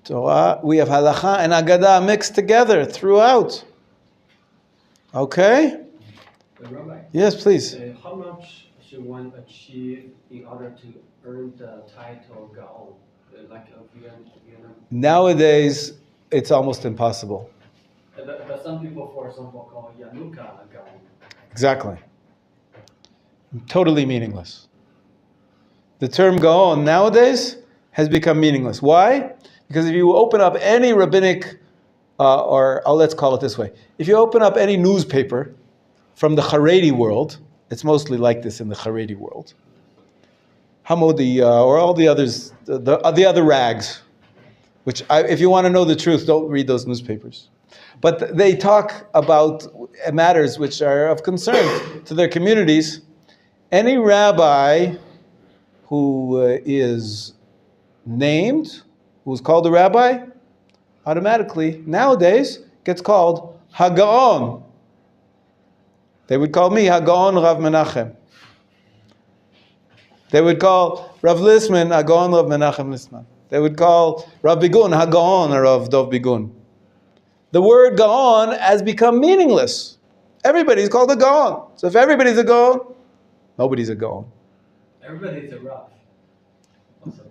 So we have halacha and agadah mixed together throughout. Okay? Rabbi, Yes, please. how much should one achieve in order to earn the title Gaon? Like a Vienna? Nowadays, it's almost impossible. But some people, for example, call Yanuka a Gaon. Exactly. Totally meaningless. The term Gaon nowadays has become meaningless. Why? Because if you open up any rabbinic, let's call it this way, if you open up any newspaper from the Haredi world, it's mostly like this in the Haredi world, Hamodi, or all the others, the other rags, which if you want to know the truth, don't read those newspapers. But they talk about matters which are of concern to their communities. Any rabbi who is named, who's called a rabbi, automatically, nowadays, gets called Hagaon. They would call me Hagaon Rav Menachem. They would call Rav Lisman Hagaon Rav Menachem Lisman. They would call Rav Bigun Hagaon or Rav Dov Bigun. The word Gaon has become meaningless. Everybody's called a Gaon. So if everybody's a Gaon, nobody's a Gaon. Everybody's a Rav.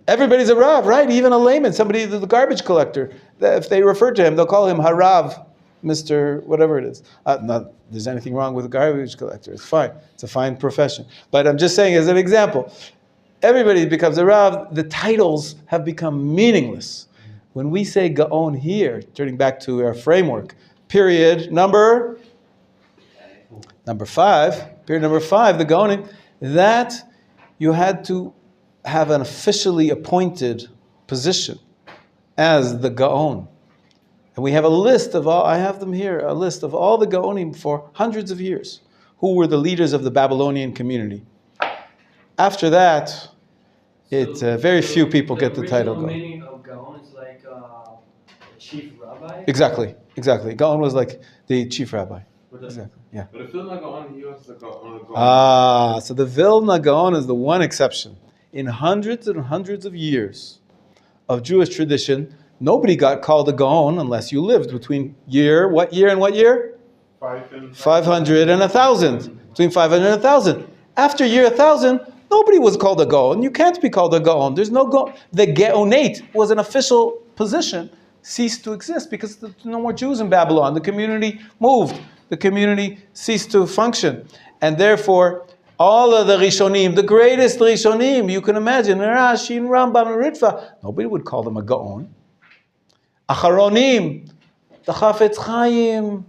Everybody's a Rav, right? Even a layman, somebody, the garbage collector. If they refer to him, they'll call him Harav, Mr. whatever it is. Not there's anything wrong with a garbage collector. It's fine. It's a fine profession. But I'm just saying as an example, everybody becomes a Rav. The titles have become meaningless. When we say Gaon here, turning back to our framework, period number 5, period number 5, the Gaonim, that you had to have an officially appointed position as the Gaon. And we have a list of all, I have them here, a list of all the Gaonim for hundreds of years, who were the leaders of the Babylonian community. After that, very few people get the title Gaon. The meaning of Gaon is like chief rabbi? Exactly. Gaon was like the chief rabbi. Exactly, yeah. But the Vilna Gaon, he was the Gaon. So the Vilna Gaon is the one exception. In hundreds and hundreds of years of Jewish tradition, nobody got called a Gaon unless you lived between what year and what year? 500 and 1,000. Between 500 and 1,000. After year 1000, nobody was called a Gaon. You can't be called a Gaon. There's no Gaon. The Gaonate was an official position, ceased to exist because there's no more Jews in Babylon. The community moved. The community ceased to function. And therefore, all of the Rishonim, the greatest Rishonim, you can imagine, Rashi and Rambam and Ritva, nobody would call them a Gaon. Acharonim, the Chafetz Chaim,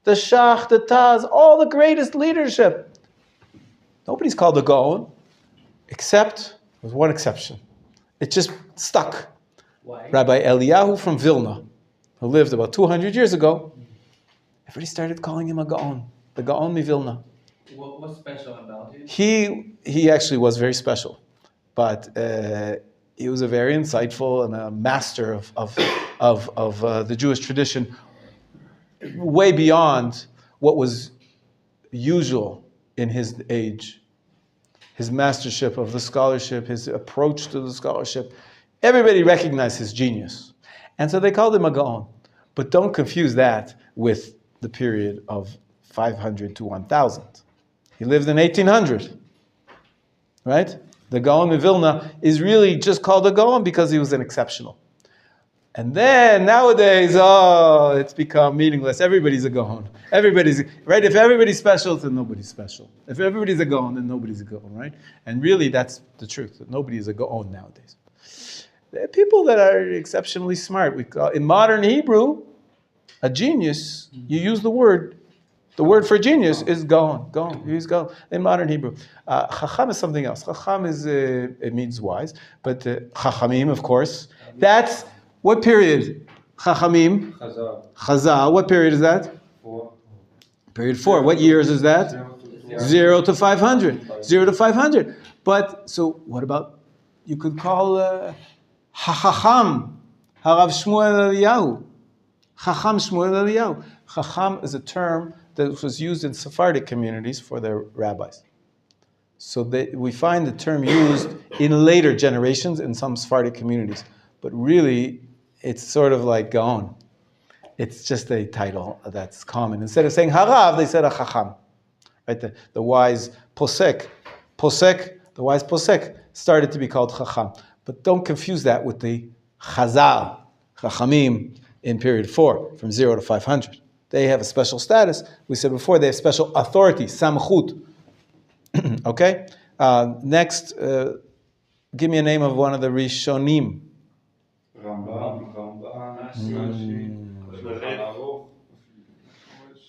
the Shach, the Taz, all the greatest leadership. Nobody's called a Gaon, except, with one exception. It just stuck. Why? Rabbi Eliyahu from Vilna, who lived about 200 years ago, everybody started calling him a Gaon, the Gaon Vilna. What's special about it? He actually was very special, but he was a very insightful and a master of the Jewish tradition, way beyond what was usual in his age. His mastership of the scholarship, his approach to the scholarship, everybody recognized his genius. And so they called him a Gaon. But don't confuse that with the period of 500 to 1000. He lived in 1800, right? The Gaon of Vilna is really just called a Gaon because he was an exceptional. And then nowadays, it's become meaningless. Everybody's a Gaon. Everybody's, right? If everybody's special, then nobody's special. If everybody's a Gaon, then nobody's a Gaon, right? And really, that's the truth, that nobody is a Gaon nowadays. There are people that are exceptionally smart. We call, in modern Hebrew, a genius, you use the word for genius is Gaon. Gaon. He's Gaon. In modern Hebrew. Chacham is something else. Chacham is, it means wise. But Chachamim, of course. That's, what period? Chachamim? Chazal. What period is that? 4. Period 4. What years is that? 0 to 500. 0 to 500. But, so what about, you could call Chacham, Harav Shmuel Eliyahu. Chacham Shmuel Eliyahu. Chacham is a term that was used in Sephardic communities for their rabbis. So we find the term used in later generations in some Sephardic communities. But really, it's sort of like Gaon. It's just a title that's common. Instead of saying Harav, they said a Chacham. Right? The wise Posek. Posek, the wise Posek, started to be called Chacham. But don't confuse that with the Chazal, Chachamim, in period 4, from 0 to 500. They have a special status. We said before, they have special authority, samchut. Okay? Next, give me a name of one of the Rishonim. Rambam,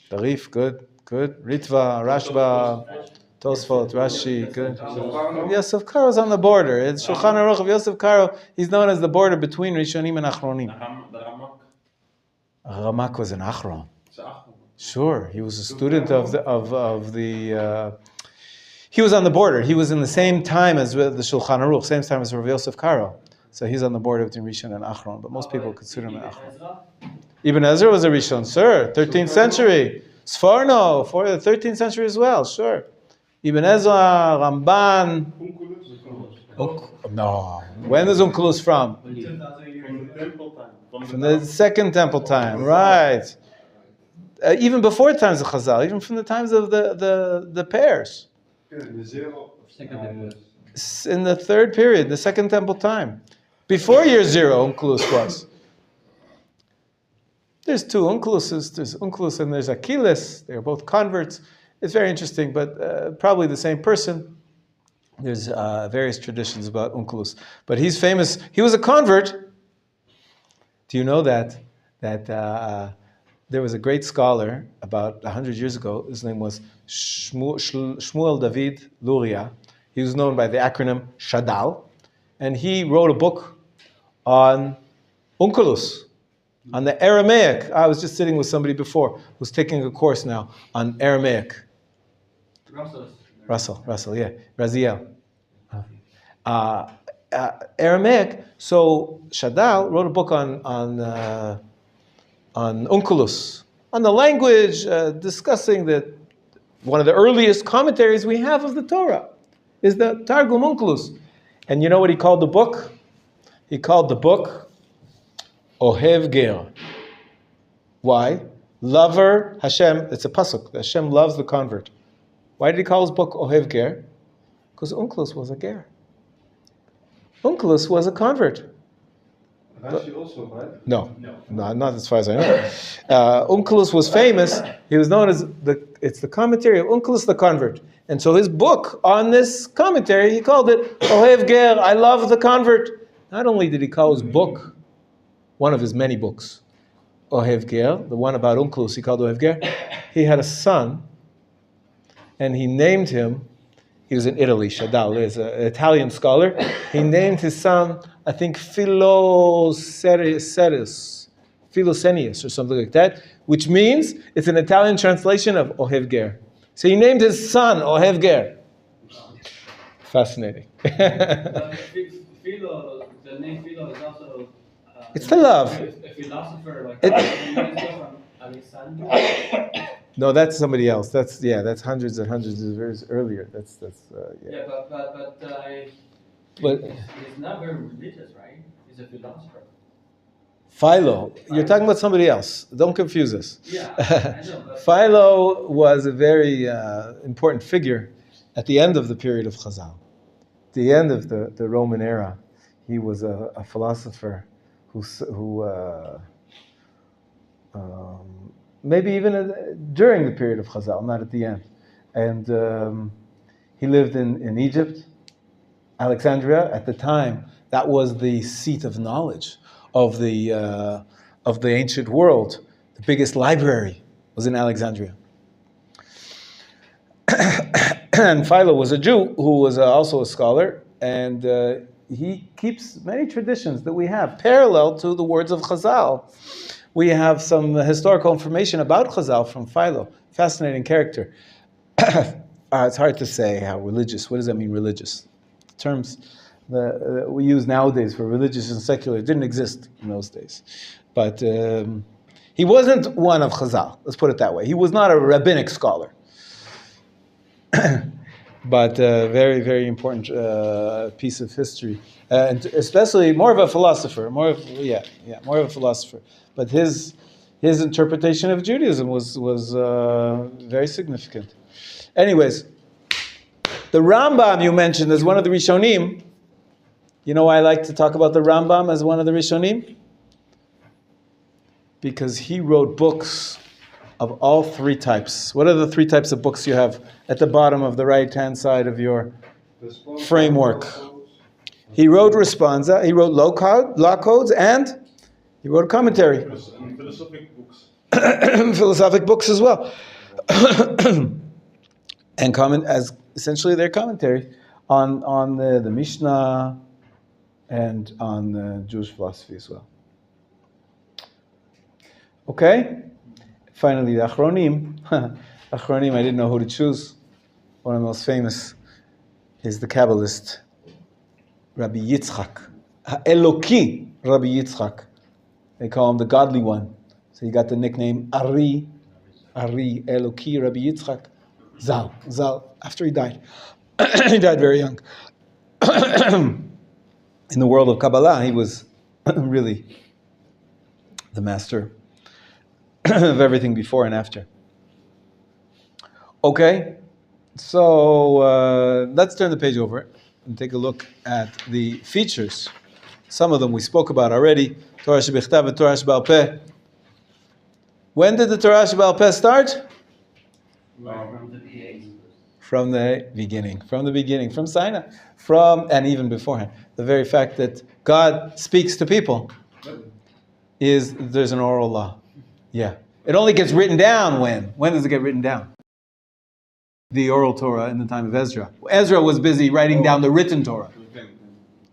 Tarif, good. Ritva, Rashba, Tosfot, Rashi, good. Yosef Karo is on the border. It's Shulchan Aruch of Yosef Karo. He's known as the border between Rishonim and Achronim. Ramak was an Achron. Sure, he was a student of the. He was on the border. He was in the same time as the Shulchan Aruch, same time as Rav Yosef Karo. So he's on the border between Rishon and Achron. But most people consider him an Achron. Ibn Ezra was a Rishon, sir. 13th century. Sforno, for the 13th century as well, sure. Ibn Ezra, Ramban. No. When is Onkelos from? From the second temple time, right. Even before the times of Chazal, even from the times of the pairs. In the third period, the second temple time. Before year 0, Onkelos was. There's two Onkeloses. There's Onkelos and there's Achilles. They're both converts. It's very interesting, but probably the same person. There's various traditions about Onkelos. But he's famous. He was a convert. Do you know that there was a great scholar about 100 years ago. His name was Shmuel David Luria. He was known by the acronym Shadal. And he wrote a book on Onkelos, on the Aramaic. I was just sitting with somebody before who's taking a course now on Aramaic. Russell, yeah. Raziel. Aramaic. So Shadal wrote a book on Onkelos, on the language, discussing that one of the earliest commentaries we have of the Torah is the Targum Onkelos. And you know what he called the book? He called the book Ohev Ger. Why? Lover Hashem. It's a pasuk. Hashem loves the convert. Why did he call his book Ohev Ger? Because Onkelos was a ger. Onkelos was a convert. Rashi also, right? No, not as far as I know. Onkelos was famous. He was known as it's the commentary of Onkelos the convert. And so his book on this commentary, he called it Ohev Ger, I love the convert. Not only did he call his book, one of his many books, Ohev Ger, the one about Onkelos he called Ohev Ger, he had a son, and he named him, he was in Italy, Shadal, is an Italian scholar. He named his son, I think, Philosenius or something like that, which means it's an Italian translation of Ohev Ger. So he named his son Ohev Ger. Fascinating. Philo, the name Philo is also. It's the love. A philosopher like It- from Alexandria. No, that's somebody else. That's hundreds and hundreds of years earlier. That's yeah. Yeah, but But he's not very religious, right? He's a philosopher. Philo, you're talking about somebody else. Don't confuse us. Yeah, I know. But Philo was a very important figure at the end of the period of Chazal. The end of the Roman era. He was a philosopher who maybe even during the period of Chazal, not at the end. And he lived in Egypt, Alexandria. At the time, that was the seat of knowledge of the ancient world. The biggest library was in Alexandria. And Philo was a Jew who was also a scholar, and he keeps many traditions that we have parallel to the words of Chazal. We have some historical information about Chazal from Philo. Fascinating character. It's hard to say how religious. What does that mean, religious? Terms that we use nowadays for religious and secular didn't exist in those days. But he wasn't one of Chazal. Let's put it that way. He was not a rabbinic scholar. But very, very important piece of history, and especially more of a philosopher. More of a philosopher. But his interpretation of Judaism was very significant. Anyways, the Rambam you mentioned as one of the Rishonim. You know why I like to talk about the Rambam as one of the Rishonim? Because he wrote books of all three types. What are the three types of books you have at the bottom of the right-hand side of your framework? He wrote responsa, he wrote law codes, and he wrote a commentary. Philosophic books. Philosophic books as well. And comment as essentially their commentary on the Mishnah and on the Jewish philosophy as well. Okay? Finally, the Achronim. Achronim, I didn't know who to choose. One of the most famous is the Kabbalist, Rabbi Yitzchak. Eloki Rabbi Yitzchak. They call him the godly one. So he got the nickname Ari, Eloki Rabbi Yitzchak. Zal, after he died. He died very young. In the world of Kabbalah, he was really the master of everything before and after. Okay, so let's turn the page over and take a look at the features. Some of them we spoke about already. Torah shebichtav and Torah sheba'al peh. When did the Torah sheba'al peh start? From the beginning, from Sinai, and even beforehand. The very fact that God speaks to people there's an oral law. Yeah. It only gets written down when? When does it get written down? The oral Torah in the time of Ezra. Ezra was busy writing down the written Torah.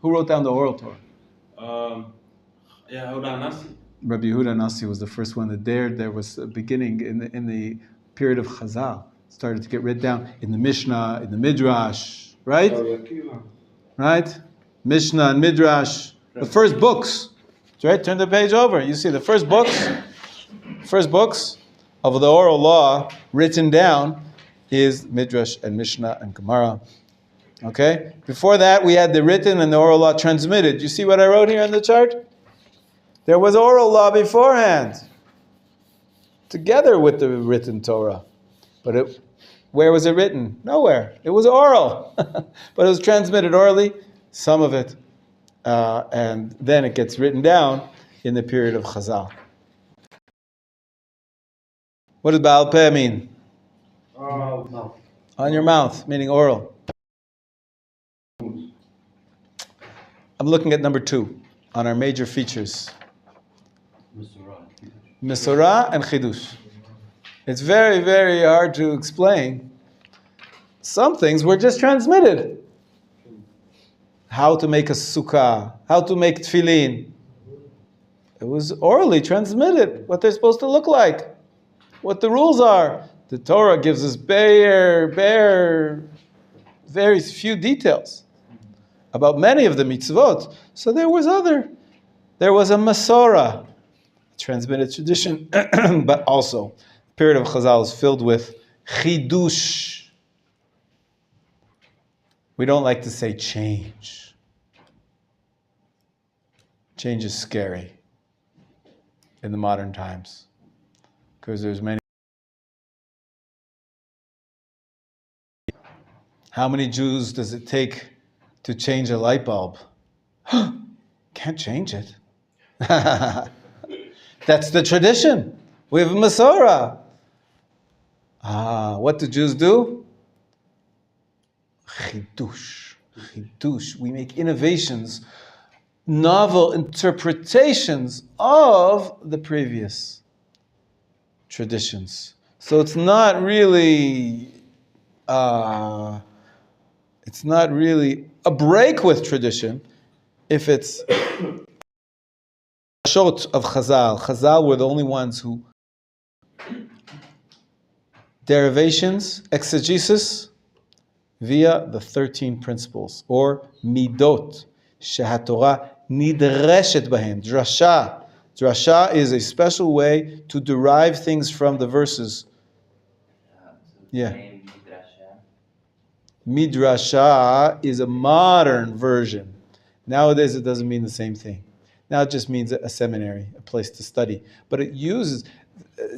Who wrote down the oral Torah? Rabbi Yehuda Nasi was the first one that dared. There was a beginning in the period of Chazal. Started to get written down in the Mishnah, in the Midrash, right? Right? Mishnah and Midrash. The first books. Right? Turn the page over. You see the first books of the oral law written down is Midrash and Mishnah and Gemara. Okay? Before that, we had the written and the oral law transmitted. You see what I wrote here on the chart? There was oral law beforehand, together with the written Torah. But Where was it written? Nowhere. It was oral. But it was transmitted orally, some of it. And then it gets written down in the period of Chazal. What does Baal Peh mean? Mouth. On your mouth, meaning oral. I'm looking at number 2 on our major features. Mesorah and Chidush. It's very, very hard to explain. Some things were just transmitted. How to make a sukkah, how to make tefillin. It was orally transmitted, what they're supposed to look like, what the rules are. The Torah gives us very few details about many of the mitzvot. So there was a Masorah, transmitted tradition, but also the period of Chazal is filled with chidush. We don't like to say change. Change is scary in the modern times because there's many. How many Jews does it take to change a light bulb? Can't change it. That's the tradition. We have a Masorah. What do Jews do? Chidush. We make innovations, novel interpretations of the previous traditions. So it's not really a break with tradition if it's short of Chazal. Chazal were the only ones who derivations, exegesis, via the 13 principles, or midot, shehatorah nidreshet bahen. Drasha. Drasha is a special way to derive things from the verses. Yeah. Midrasha is a modern version. Nowadays it doesn't mean the same thing. Now it just means a seminary, a place to study. But it uses,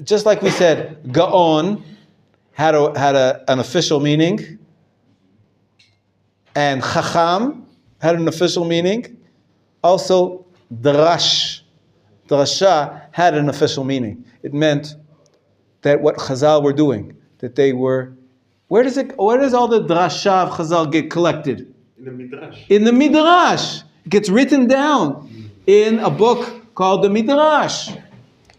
just like we said, Gaon had an official meaning, and Chacham had an official meaning. Also, Drasha had an official meaning. It meant that what Chazal were doing, that they were. Where does all the Drasha of Chazal get collected? In the Midrash. In the Midrash. It gets written down in a book called the Midrash.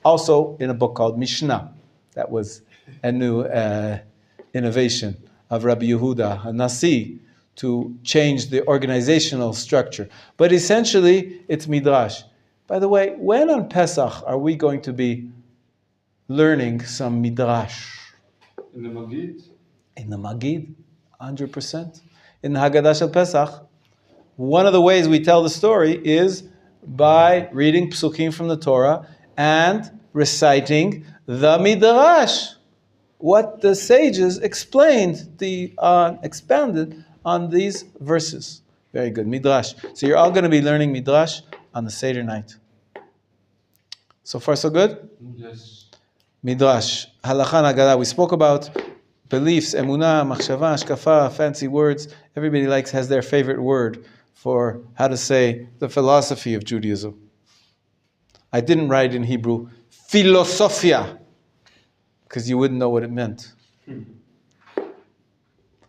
Also in a book called Mishnah. That was a new innovation of Rabbi Yehuda, a Nasi, to change the organizational structure. But essentially, it's Midrash. By the way, when on Pesach are we going to be learning some Midrash? In the Magid. In the Magid, 100%. In the Haggadah Shel Pesach, one of the ways we tell the story is by reading psukim from the Torah and reciting the Midrash. What the sages explained, expanded on these verses. Very good, Midrash. So you're all going to be learning Midrash on the Seder night. So far, so good? Yes. Midrash, Halacha and Haggadah. We spoke about beliefs, emunah, machshava, ashkafa, fancy words. Everybody has their favorite word for how to say the philosophy of Judaism. I didn't write in Hebrew, philosophia, because you wouldn't know what it meant.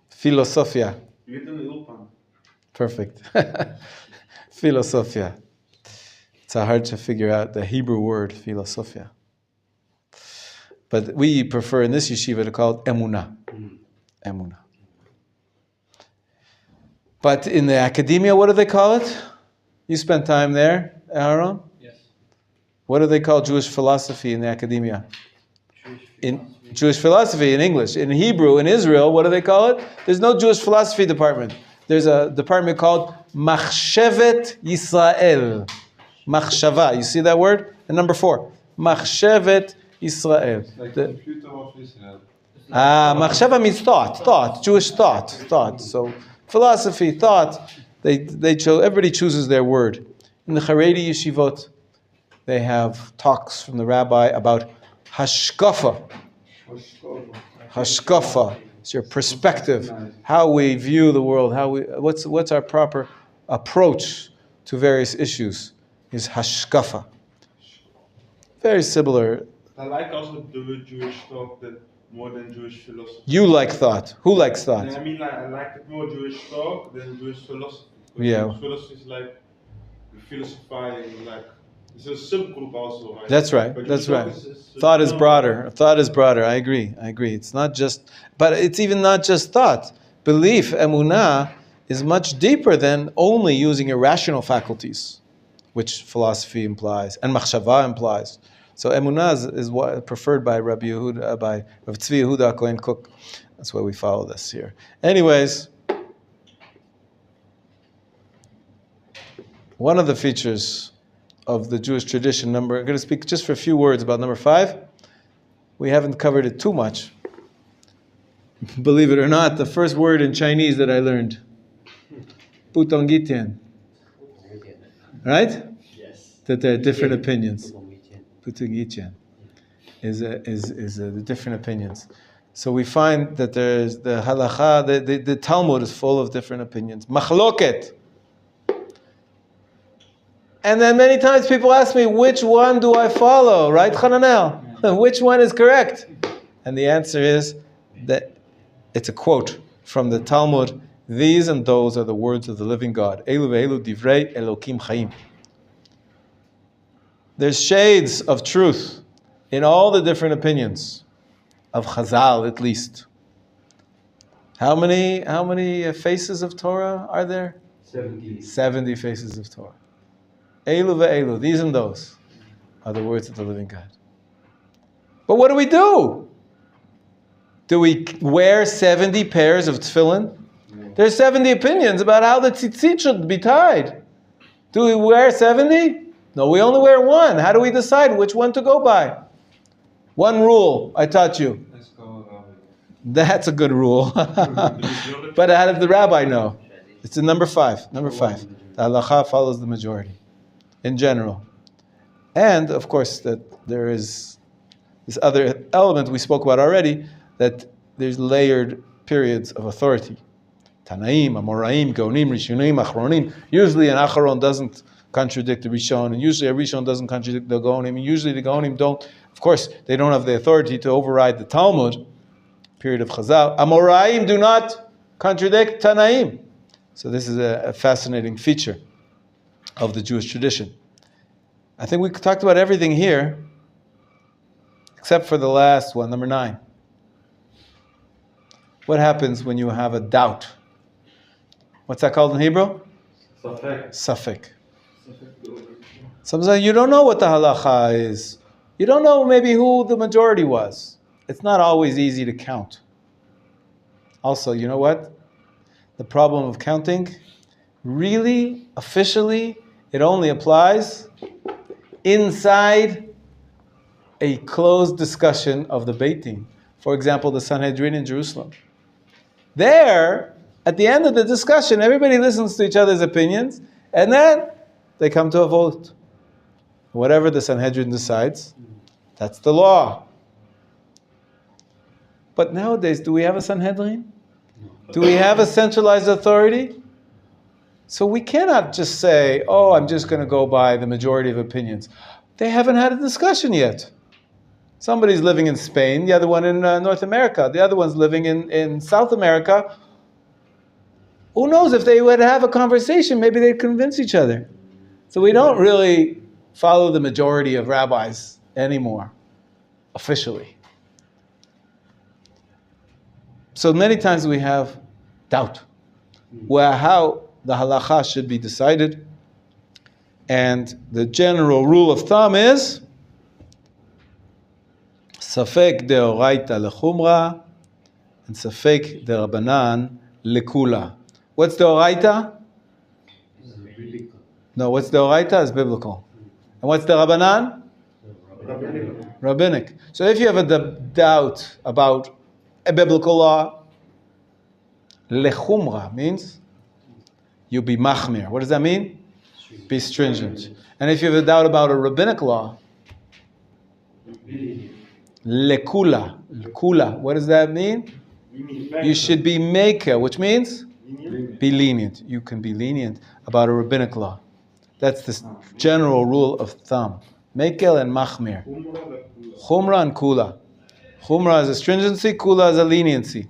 Philosophia. You get an Ulpan. Perfect. Philosophia. It's hard to figure out the Hebrew word, philosophia. But we prefer in this yeshiva to call it emunah. Emunah. But in the academia, what do they call it? You spent time there, Aaron? Yes. What do they call Jewish philosophy in the academia? Jewish philosophy in English. In Hebrew, in Israel, what do they call it? There's no Jewish philosophy department. There's a department called Machshevet Yisrael. Machshava. You see that word? And number 4. Machshevet Yisrael. Like the computer of Israel. Machshava means thought, Jewish thought. So philosophy, thought. Everybody chooses their word. In the Haredi yeshivot, they have talks from the rabbi about hashkafa. Hashkafa. It's your perspective, how we view the world, what's our proper approach to various issues is hashkafa. Very similar. I like also the Jewish thought that more than Jewish philosophy. You like thought. Who likes thought? I mean, I like it more Jewish thought than Jewish philosophy. Yeah. Jewish philosophy is like philosophizing, like it's a subgroup also. Right? That's right. But That's Jewish right. is Thought is broader. Thought is broader. I agree. It's not just, but it's even not just thought. Belief, emunah, is much deeper than only using irrational faculties, which philosophy implies and machshava implies. So emunah is what preferred by Rabbi Yehuda, by Rav Tzvi Yehuda Kohen Kook. That's why we follow this here. Anyways, one of the features of the Jewish tradition, I'm going to speak just for a few words about number 5. We haven't covered it too much. Believe it or not, the first word in Chinese that I learned, Putongitian. Right? Yes. That there are different opinions. Putongitian is the different opinions. So we find that there's the halacha, the Talmud is full of different opinions. Machloket. And then many times people ask me, which one do I follow? Right, Hananel? Which one is correct? And the answer is that it's a quote from the Talmud. These and those are the words of the living God. Elu ve'elu divrei Elokim chaim. There's shades of truth in all the different opinions of Chazal, at least. How many faces of Torah are there? 70 faces of Torah. Elu ve'elu, these and those are the words of the living God. But what do? Do we wear 70 pairs of tefillin? There's 70 opinions about how the tzitzit should be tied. Do we wear 70? No, we only wear one. How do we decide which one to go by? One rule I taught you. Let's go, Rabbi. That's a good rule. But how does the rabbi know? It's in number 5. Number 5. The halacha follows the majority. In general. And, of course, that there is this other element we spoke about already, that there's layered periods of authority. Tanaim, Amoraim, Gaonim, Rishonim, Achronim. Usually an Acharon doesn't contradict the Rishon, and usually a Rishon doesn't contradict the Gaonim, and usually the Gaonim don't. Of course, they don't have the authority to override the Talmud, period of Chazal. Amoraim do not contradict Tanaim. So this is a fascinating feature of the Jewish tradition. I think we talked about everything here, except for the last one, number 9. What happens when you have a doubt? What's that called in Hebrew? Safek. Sometimes you don't know what the halacha is. You don't know maybe who the majority was. It's not always easy to count. Also, you know what? The problem of counting, really, officially, it only applies inside a closed discussion of the Beit Din. For example, the Sanhedrin in Jerusalem. There, at the end of the discussion, everybody listens to each other's opinions, and then they come to a vote. Whatever the Sanhedrin decides, that's the law. But nowadays, do we have a Sanhedrin? Do we have a centralized authority? So we cannot just say, oh, I'm just going to go by the majority of opinions. They haven't had a discussion yet. Somebody's living in Spain, the other one in North America, the other one's living in South America. Who knows, if they would have a conversation, maybe they'd convince each other. So we don't really follow the majority of rabbis anymore, officially. So many times we have doubt, how the halacha should be decided. And the general rule of thumb is Safek deoraita lechumra and Safek derabanan lekula. What's deoraita? No, what's deoraita is biblical. And what's derabanan? Rabbinic. So if you have a doubt about a biblical law, lechumra means you be machmir. What does that mean? Be stringent. And if you have a doubt about a rabbinic law, lekula. Lekula. What does that mean? You should be makel, which means be lenient. You can be lenient about a rabbinic law. That's the general rule of thumb. Makel and machmir. Chumra and kula. Chumra is a stringency, kula is a leniency.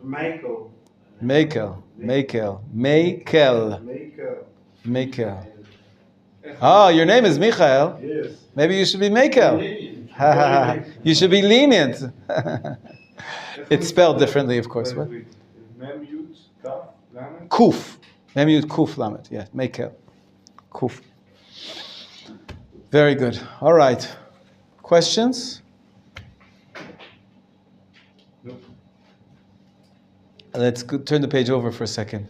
Michael. Makel. Oh, your name is Michael. Yes. Maybe you should be Makel. You should be lenient. It's spelled differently, of course. What? Mem Yud Kaf Lamed. Kuf. Mem Yud Kuf Lamed. Yeah, Makel. Kuf. Very good. All right. Questions? Nope. Let's turn the page over for a second.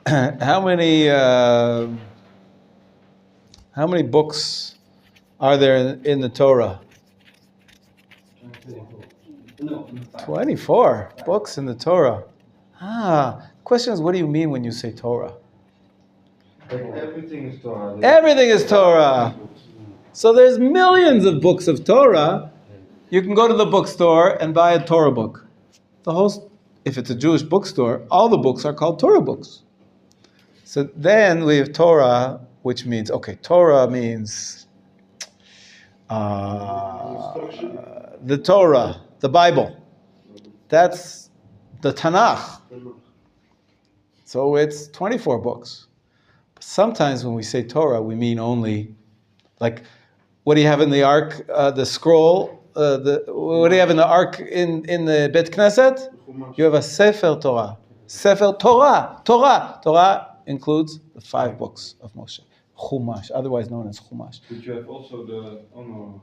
How many books are there in the Torah? 24 books in the Torah. Question is, what do you mean when you say Torah? Everything is Torah. Everything is Torah. So there's millions of books of Torah. You can go to the bookstore and buy a Torah book. If it's a Jewish bookstore, all the books are called Torah books. So then we have Torah, which means, Torah means the Torah, the Bible. That's the Tanakh. So it's 24 books. But sometimes when we say Torah, we mean only, like, what do you have in the ark, the scroll? What do you have in the ark in the Bet Knesset? You have a Sefer Torah. Sefer Torah. Torah includes the 5 books of Moshe. Chumash, otherwise known as Chumash. But you have also the no.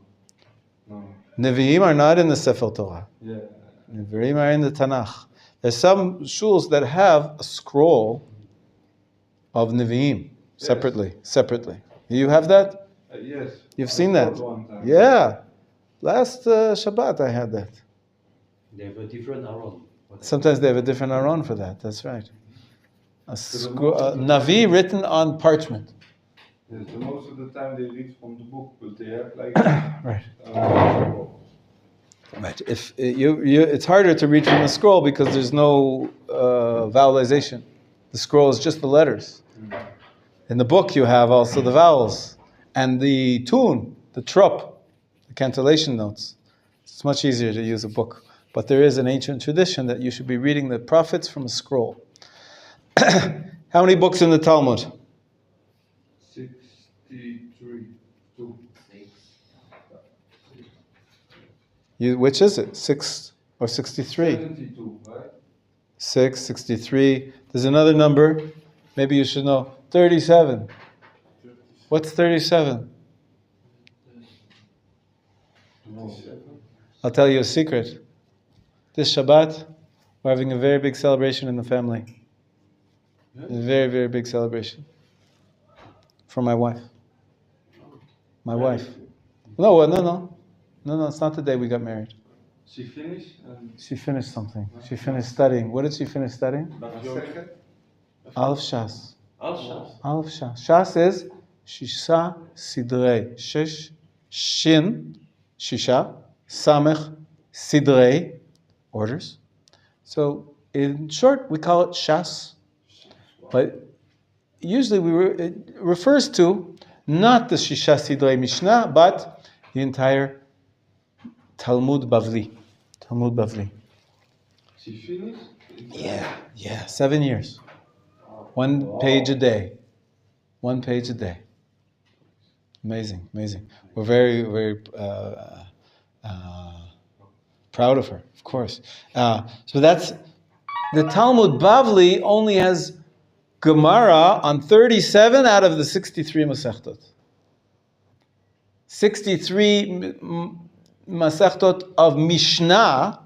Nevi'im are not in the Sefer Torah. Yeah. Nevi'im are in the Tanakh. There's some shuls that have a scroll of Nevi'im separately. You have that? Yes. You've seen that? One time. Yeah. Last Shabbat I had that. They have a different aron. Sometimes they have a different aron for that. That's right. A Navi written on parchment. Yes, so most of the time they read from the book, but they have like Right. Right. If it's harder to read from the scroll because there's no vowelization. The scroll is just the letters. In the book you have also the vowels and the tune, the trup, the cantillation notes. It's much easier to use a book. But there is an ancient tradition that you should be reading the prophets from a scroll. How many books in the Talmud? 63. 2. Which is it? 6 or 63? 72, right? 6, 63. There's another number. Maybe you should know. 37. What's 37? I'll tell you a secret. This Shabbat, we're having a very big celebration in the family. A very, very big celebration. For my wife. My wife. No, it's not the day we got married. She finished? And She finished something. She finished studying. What did she finish studying? Aleph Shas. Aleph Shas. Shas is Shisha Sidrei. Shin, Shisha, Samech, Sidrei, orders. So in short, we call it Shas. But usually it refers to not the Shisha Sidrei Mishnah, but the entire Talmud Bavli. she finished? Yeah, 7 years. 1 page a day. 1 page a day. Amazing. We're very, very proud of her, of course. So that's, the Talmud Bavli only has Gemara on 37 out of the 63 Masechtot. 63 Masechtot of Mishnah,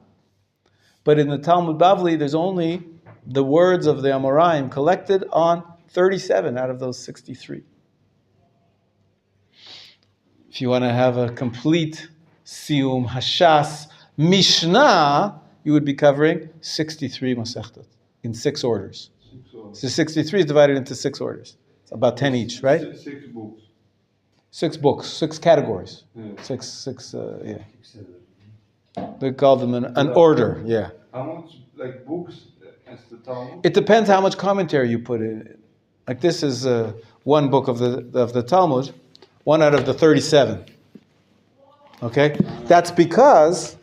but in the Talmud Bavli, there's only the words of the Amoraim collected on 37 out of those 63. If you want to have a complete Siyum Hashas Mishnah, you would be covering 63 Masechtot in 6 orders. So 63 is divided into 6 orders. It's about 10 each, right? 6 books. 6 books, 6 categories. Yeah. Six, yeah. They call them an order, yeah. How much like books is the Talmud? It depends how much commentary you put in it. Like this is one book of the Talmud, one out of the 37. Okay? That's because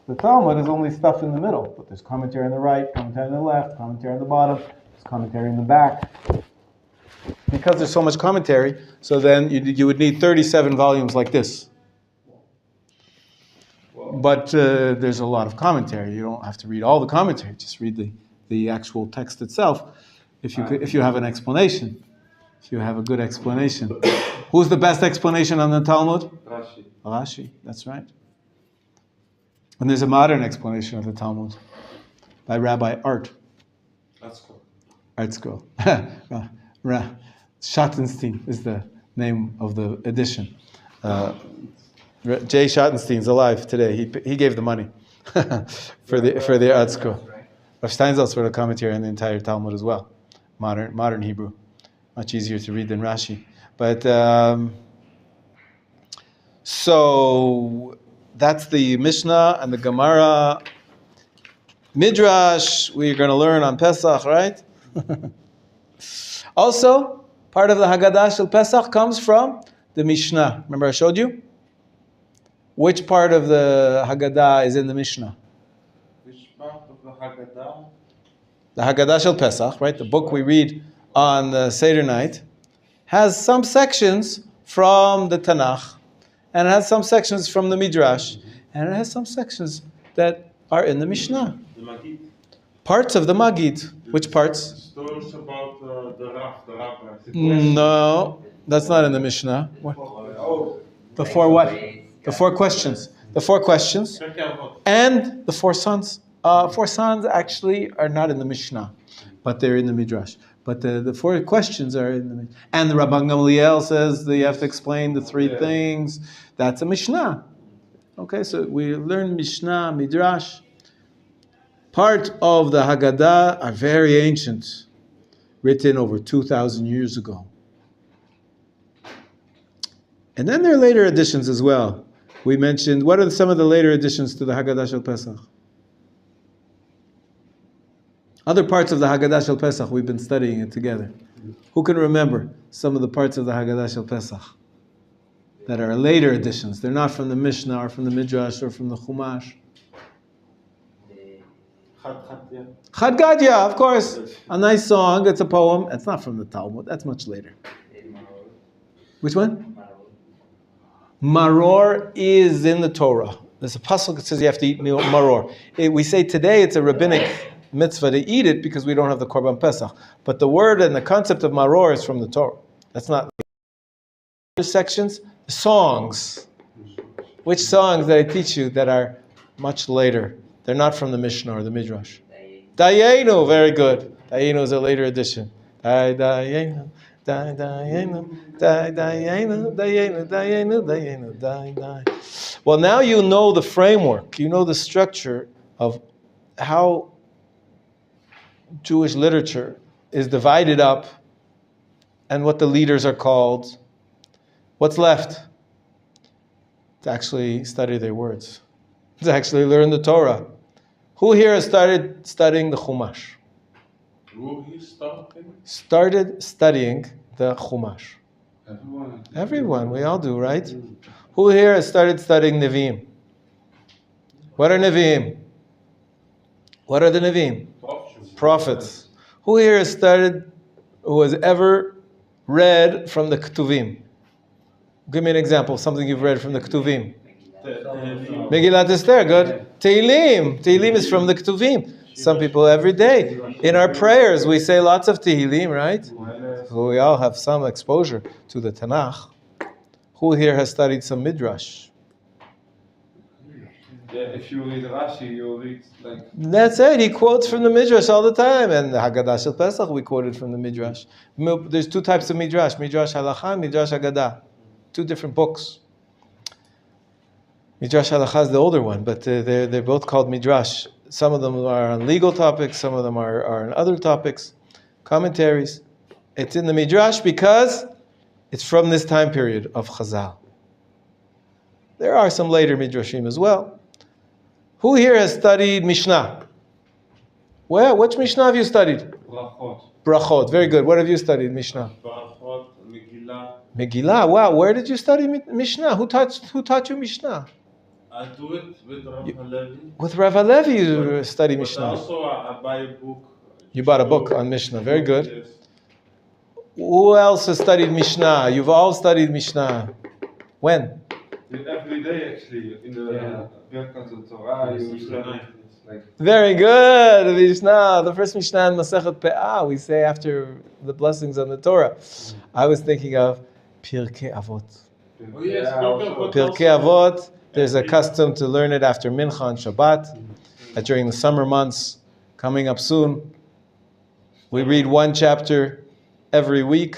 the Talmud is only stuff in the middle, but there's commentary on the right, commentary on the left, commentary on the bottom, there's commentary in the back. Because there's so much commentary, so then you would need 37 volumes like this. But there's a lot of commentary. You don't have to read all the commentary. Just read the actual text itself. If you have an explanation, if you have a good explanation. Who's the best explanation on the Talmud? Rashi. Rashi. That's right. And there's a modern explanation of the Talmud by Rabbi Art. That's cool. Art Scroll. Schottenstein is the name of the edition. Jay Schottenstein's alive today. He gave the money for the Art Scroll. Rav Steinsaltz wrote a commentary on the entire Talmud as well, modern Hebrew, much easier to read than Rashi. But so that's the Mishnah and the Gemara. Midrash we're going to learn on Pesach, right? Also, part of the Haggadah Shel Pesach comes from the Mishnah. Remember I showed you? Which part of the Haggadah is in the Mishnah? Which part of the Haggadah? The Haggadah Shel Pesach, right? The book we read on the Seder night has some sections from the Tanakh, and it has some sections from the Midrash, and it has some sections that are in the Mishnah. The Magid. Parts of the Magid. Which parts? Stories about the Rabbi. No, that's not in the Mishnah. What? Oh. The four what? The four questions. The four questions. And the four sons. Four sons actually are not in the Mishnah, but they're in the Midrash. But the four questions are in the Midrash. And the Rabban Gamliel says that you have to explain the three things. That's a Mishnah. Okay, so we learn Mishnah, Midrash. Part of the Haggadah are very ancient, written over 2,000 years ago. And then there are later additions as well. We mentioned, what are some of the later additions to the Haggadah Shel Pesach? Other parts of the Haggadah Shel Pesach, we've been studying it together. Who can remember some of the parts of the Haggadah Shel Pesach that are later additions? They're not from the Mishnah or from the Midrash or from the Chumash. Chad Gadya, of course. A nice song, it's a poem. It's not from the Talmud, that's much later. Which one? Maror is in the Torah. There's a pasuk that says you have to eat maror. We say today it's a rabbinic mitzvah to eat it because we don't have the Korban Pesach. But the word and the concept of maror is from the Torah. That's not the sections. Songs. Which songs did I teach you that are much later? They're not from the Mishnah or the Midrash. Dayenu, very good. Dayenu is a later addition. Dayenu. Well, now you know the framework, you know the structure of how Jewish literature is divided up and what the leaders are called. What's left? To actually study their words, to actually learn the Torah. Who here has started studying the Chumash? Started studying the Chumash. Everyone, we all do, right? Who here has started studying Nevi'im? What are Nevi'im? What are the Nevi'im? Prophets. Who here has who has ever read from the Ketuvim? Give me an example of something you've read from the Ketuvim. Megillat Esther, good. Tehillim. Tehillim is from the Ketuvim. Some people every day. In our prayers, we say lots of Tehillim, right? So we all have some exposure to the Tanakh. Who here has studied some Midrash? Yeah, if you read Rashi, you read like... That's it. He quotes from the Midrash all the time. And the Haggadah Shel Pesach, we quoted from the Midrash. There's two types of Midrash. Midrash Halacha and Midrash Haggadah. Two different books. Midrash Halacha is the older one, but they're both called Midrash. Some of them are on legal topics, some of them are on other topics, commentaries. It's in the Midrash because it's from this time period of Chazal. There are some later Midrashim as well, Who here has studied Mishnah? Where? Which Mishnah have you studied? Brachot. Brachot. Very good. What have you studied, Mishnah? Brachot, Megillah. Megillah. Wow. Where did you study Mishnah? Who taught you Mishnah? I do it with Rabbi Levi. With Rav Levi you study But Mishnah. also I buy a book. You bought a book on Mishnah. Very good. Yes. Who else has studied Mishnah? You've all studied Mishnah. When? Every day actually in the Birkat Torah you study like Very good. Mishnah. The first Mishnah in Masechet Pe'ah we say after the blessings on the Torah. I was thinking of Pirkei Avot. oh yes, Pirkei Avot. There's a custom to learn it after Mincha on Shabbat. During the summer months, coming up soon, we read one chapter every week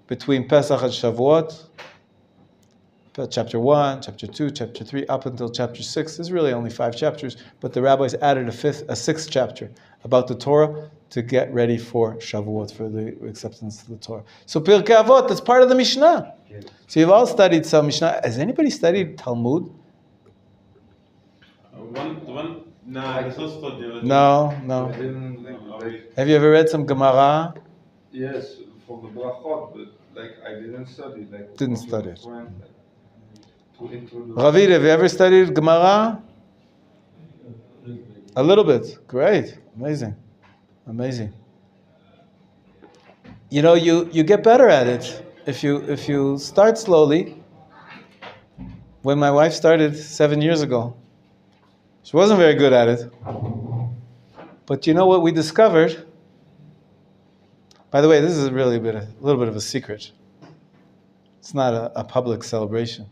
between Pesach and Shavuot. Chapter 1, chapter 2, chapter 3, up until chapter 6. There's really only 5 chapters, but the rabbis added a sixth chapter about the Torah to get ready for Shavuot, for the acceptance of the Torah. So Pirkei Avot, that's part of the Mishnah. So you've all studied some Mishnah. Has anybody studied Talmud? No. I didn't like Have you ever read some Gemara? yes from the Brachot, but like I didn't study like Didn't study it. friend, like, to introduce. Ravid, have you ever studied Gemara? A little bit. Great. Amazing. You know, you get better at it if you start slowly. When my wife started 7 years ago, she wasn't very good at it. But you know what we discovered? By the way, this is really a little bit of a secret. It's not a public celebration.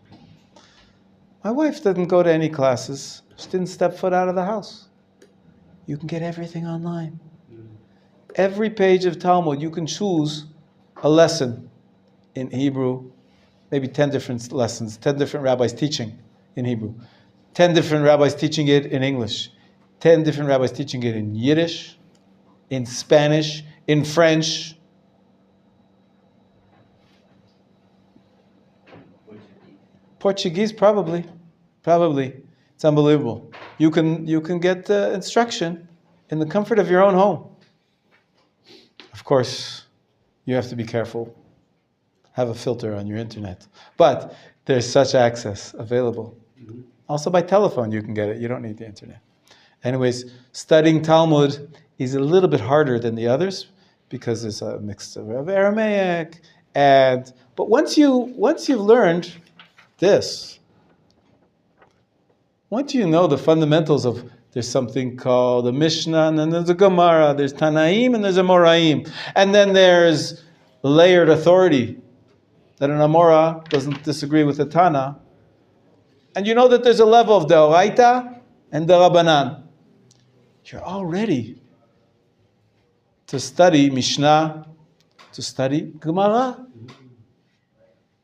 My wife didn't go to any classes. She didn't step foot out of the house. You can get everything online. Every page of Talmud, you can choose a lesson in Hebrew, maybe 10 different lessons, 10 different rabbis teaching in Hebrew, 10 different rabbis teaching it in English, 10 different rabbis teaching it in Yiddish, in Spanish, in French. Portuguese, probably. It's unbelievable. You can get instruction in the comfort of your own home. Of course, you have to be careful. Have a filter on your internet. But there's such access available. Also by telephone you can get it. You don't need the internet. Anyways, studying Talmud is a little bit harder than the others because there's a mix of Aramaic but once you've learned this, once you know the fundamentals of, there's something called a Mishnah, and then there's a Gemara, there's Tanaim, and there's a Moraim. And then there's layered authority, that an Amora doesn't disagree with a Tana. And you know that there's a level of Deoraita and Derabanan. You're all ready to study Mishnah, to study Gemara.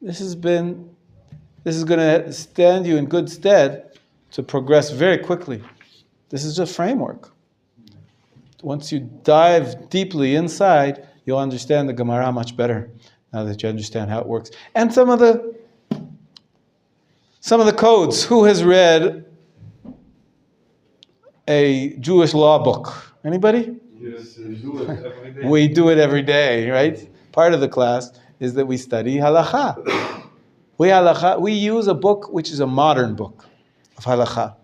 This is going to stand you in good stead to progress very quickly. This is just framework. Once you dive deeply inside, you'll understand the Gemara much better now that you understand how it works. And some of the codes. Who has read a Jewish law book? Anybody? Yes, we do it every day. We do it every day, right? Part of the class is that we study halakha. We use a book which is a modern book of halakha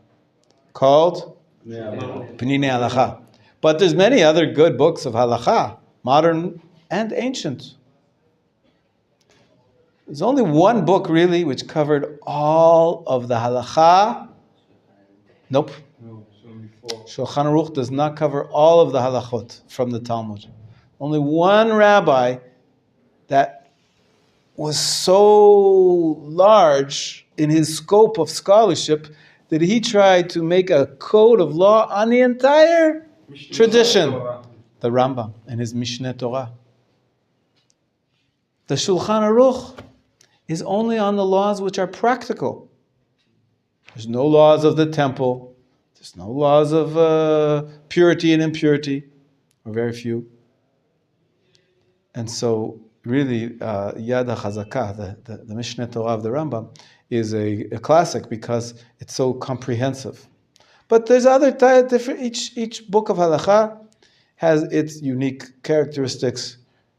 called Penine Halakha. But there's many other good books of halakha, modern and ancient. There's only one book really which covered all of the halakha. Nope. No, so before. Shulchan Aruch does not cover all of the halachot from the Talmud. Only one rabbi that was so large in his scope of scholarship that he tried to make a code of law on the entire tradition. The Rambam and his Mishneh Torah. The Shulchan Aruch is only on the laws which are practical. There's no laws of the temple. There's no laws of purity and impurity, or very few. And so, really, Yad HaChazakah, the Mishneh Torah of the Rambam, is a classic because it's so comprehensive. But there's other different. Each book of halacha has its unique characteristics.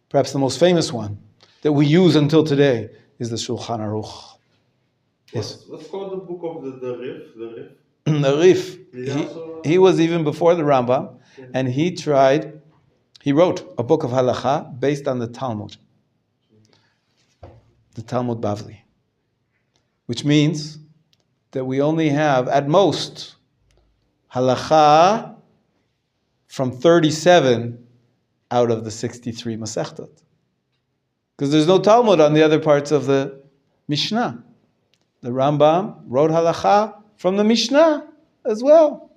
Perhaps the most famous one that we use until today is the Shulchan Aruch. Yes. What's called the book of the Rif? The Rif? The Rif. He was even before the Rambam, and he wrote a book of halacha based on the Talmud Bavli, which means that we only have, at most, halacha from 37 out of the 63 Masechtot. Because there's no Talmud on the other parts of the Mishnah. The Rambam wrote halacha from the Mishnah as well.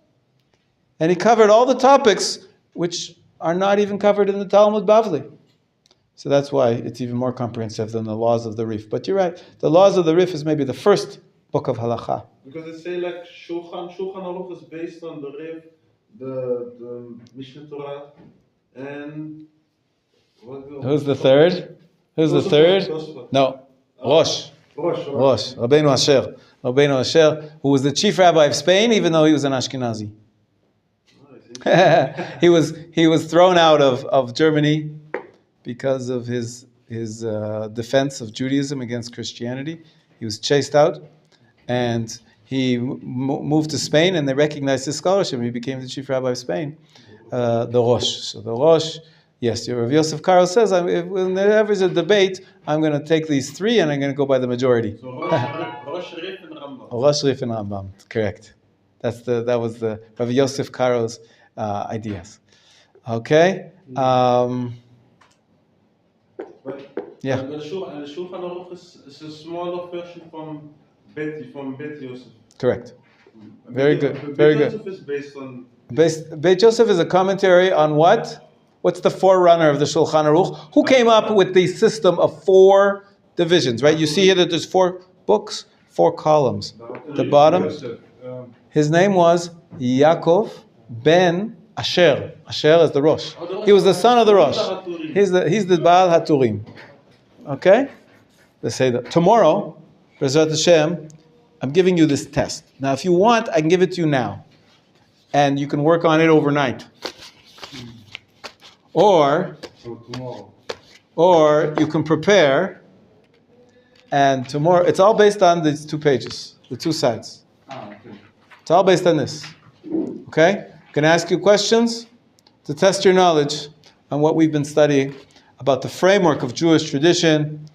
And he covered all the topics which are not even covered in the Talmud Bavli. So that's why it's even more comprehensive than the laws of the Rif. But you're right, the laws of the Rif is maybe the first book of halacha. Because they say like Shulchan Aruch is based on the Rif, the Mishnah Torah, and Who's the third? No, Rosh. Rabbeinu Asher, who was the chief rabbi of Spain, even though he was an Ashkenazi. he was thrown out of Germany because of his defense of Judaism against Christianity. He was chased out, and he moved to Spain, and they recognized his scholarship. He became the chief rabbi of Spain, the Rosh. So the Rosh, yes, Rav Yosef Karo says, whenever there's a debate, I'm going to take these three, and I'm going to go by the majority. So Rosh, Rif, and Rambam. Rosh, Rif, and Rambam, correct. That was the Rav Yosef Karo's ideas. Okay. Yeah. And the Shulchan Aruch is a smaller version from Bet Yosef. Correct. Very good. Very good. Yosef is based on. Beit Yosef is a commentary on what? What's the forerunner of the Shulchan Aruch? Who came up with the system of 4 divisions? Right. You see here that there's 4 books, 4 columns. The bottom. His name was Yaakov ben Asher. Asher is the Rosh. He was the son of the Rosh. He's the Baal HaTurim. Okay? Let's say that. Tomorrow, B'ezrat Hashem, I'm giving you this test. Now, if you want, I can give it to you now. And you can work on it overnight. Or you can prepare, and tomorrow, it's all based on these 2 pages, the 2 sides. It's all based on this. Okay? I'm going to ask you questions to test your knowledge on what we've been studying about the framework of Jewish tradition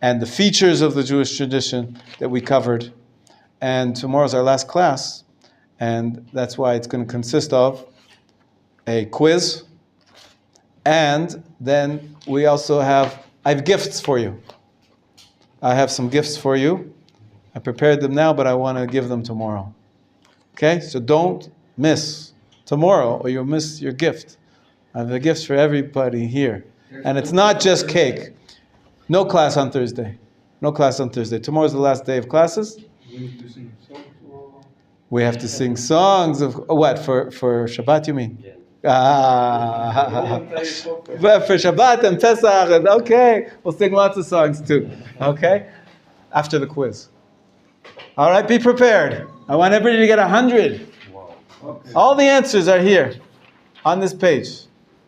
and the features of the Jewish tradition that we covered. And tomorrow's our last class, and that's why it's going to consist of a quiz, and then we also I have gifts for you. I have some gifts for you. I prepared them now, but I want to give them tomorrow. Okay? So don't miss tomorrow, or you'll miss your gift. I have the gifts for everybody here. And it's not just cake. No class on Thursday. No class on Thursday. Tomorrow's the last day of classes. We have to sing songs of what? For Shabbat, you mean? Yeah. For Shabbat and Pesach, and okay, we'll sing lots of songs too. Okay, after the quiz. All right, be prepared. I want everybody to get 100. Wow. Okay. All the answers are here on this page.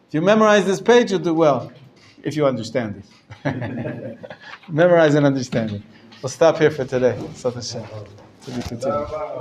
If you memorize this page, you'll do well. If you understand it. Memorize and understand it. We'll stop here for today. So to be continued.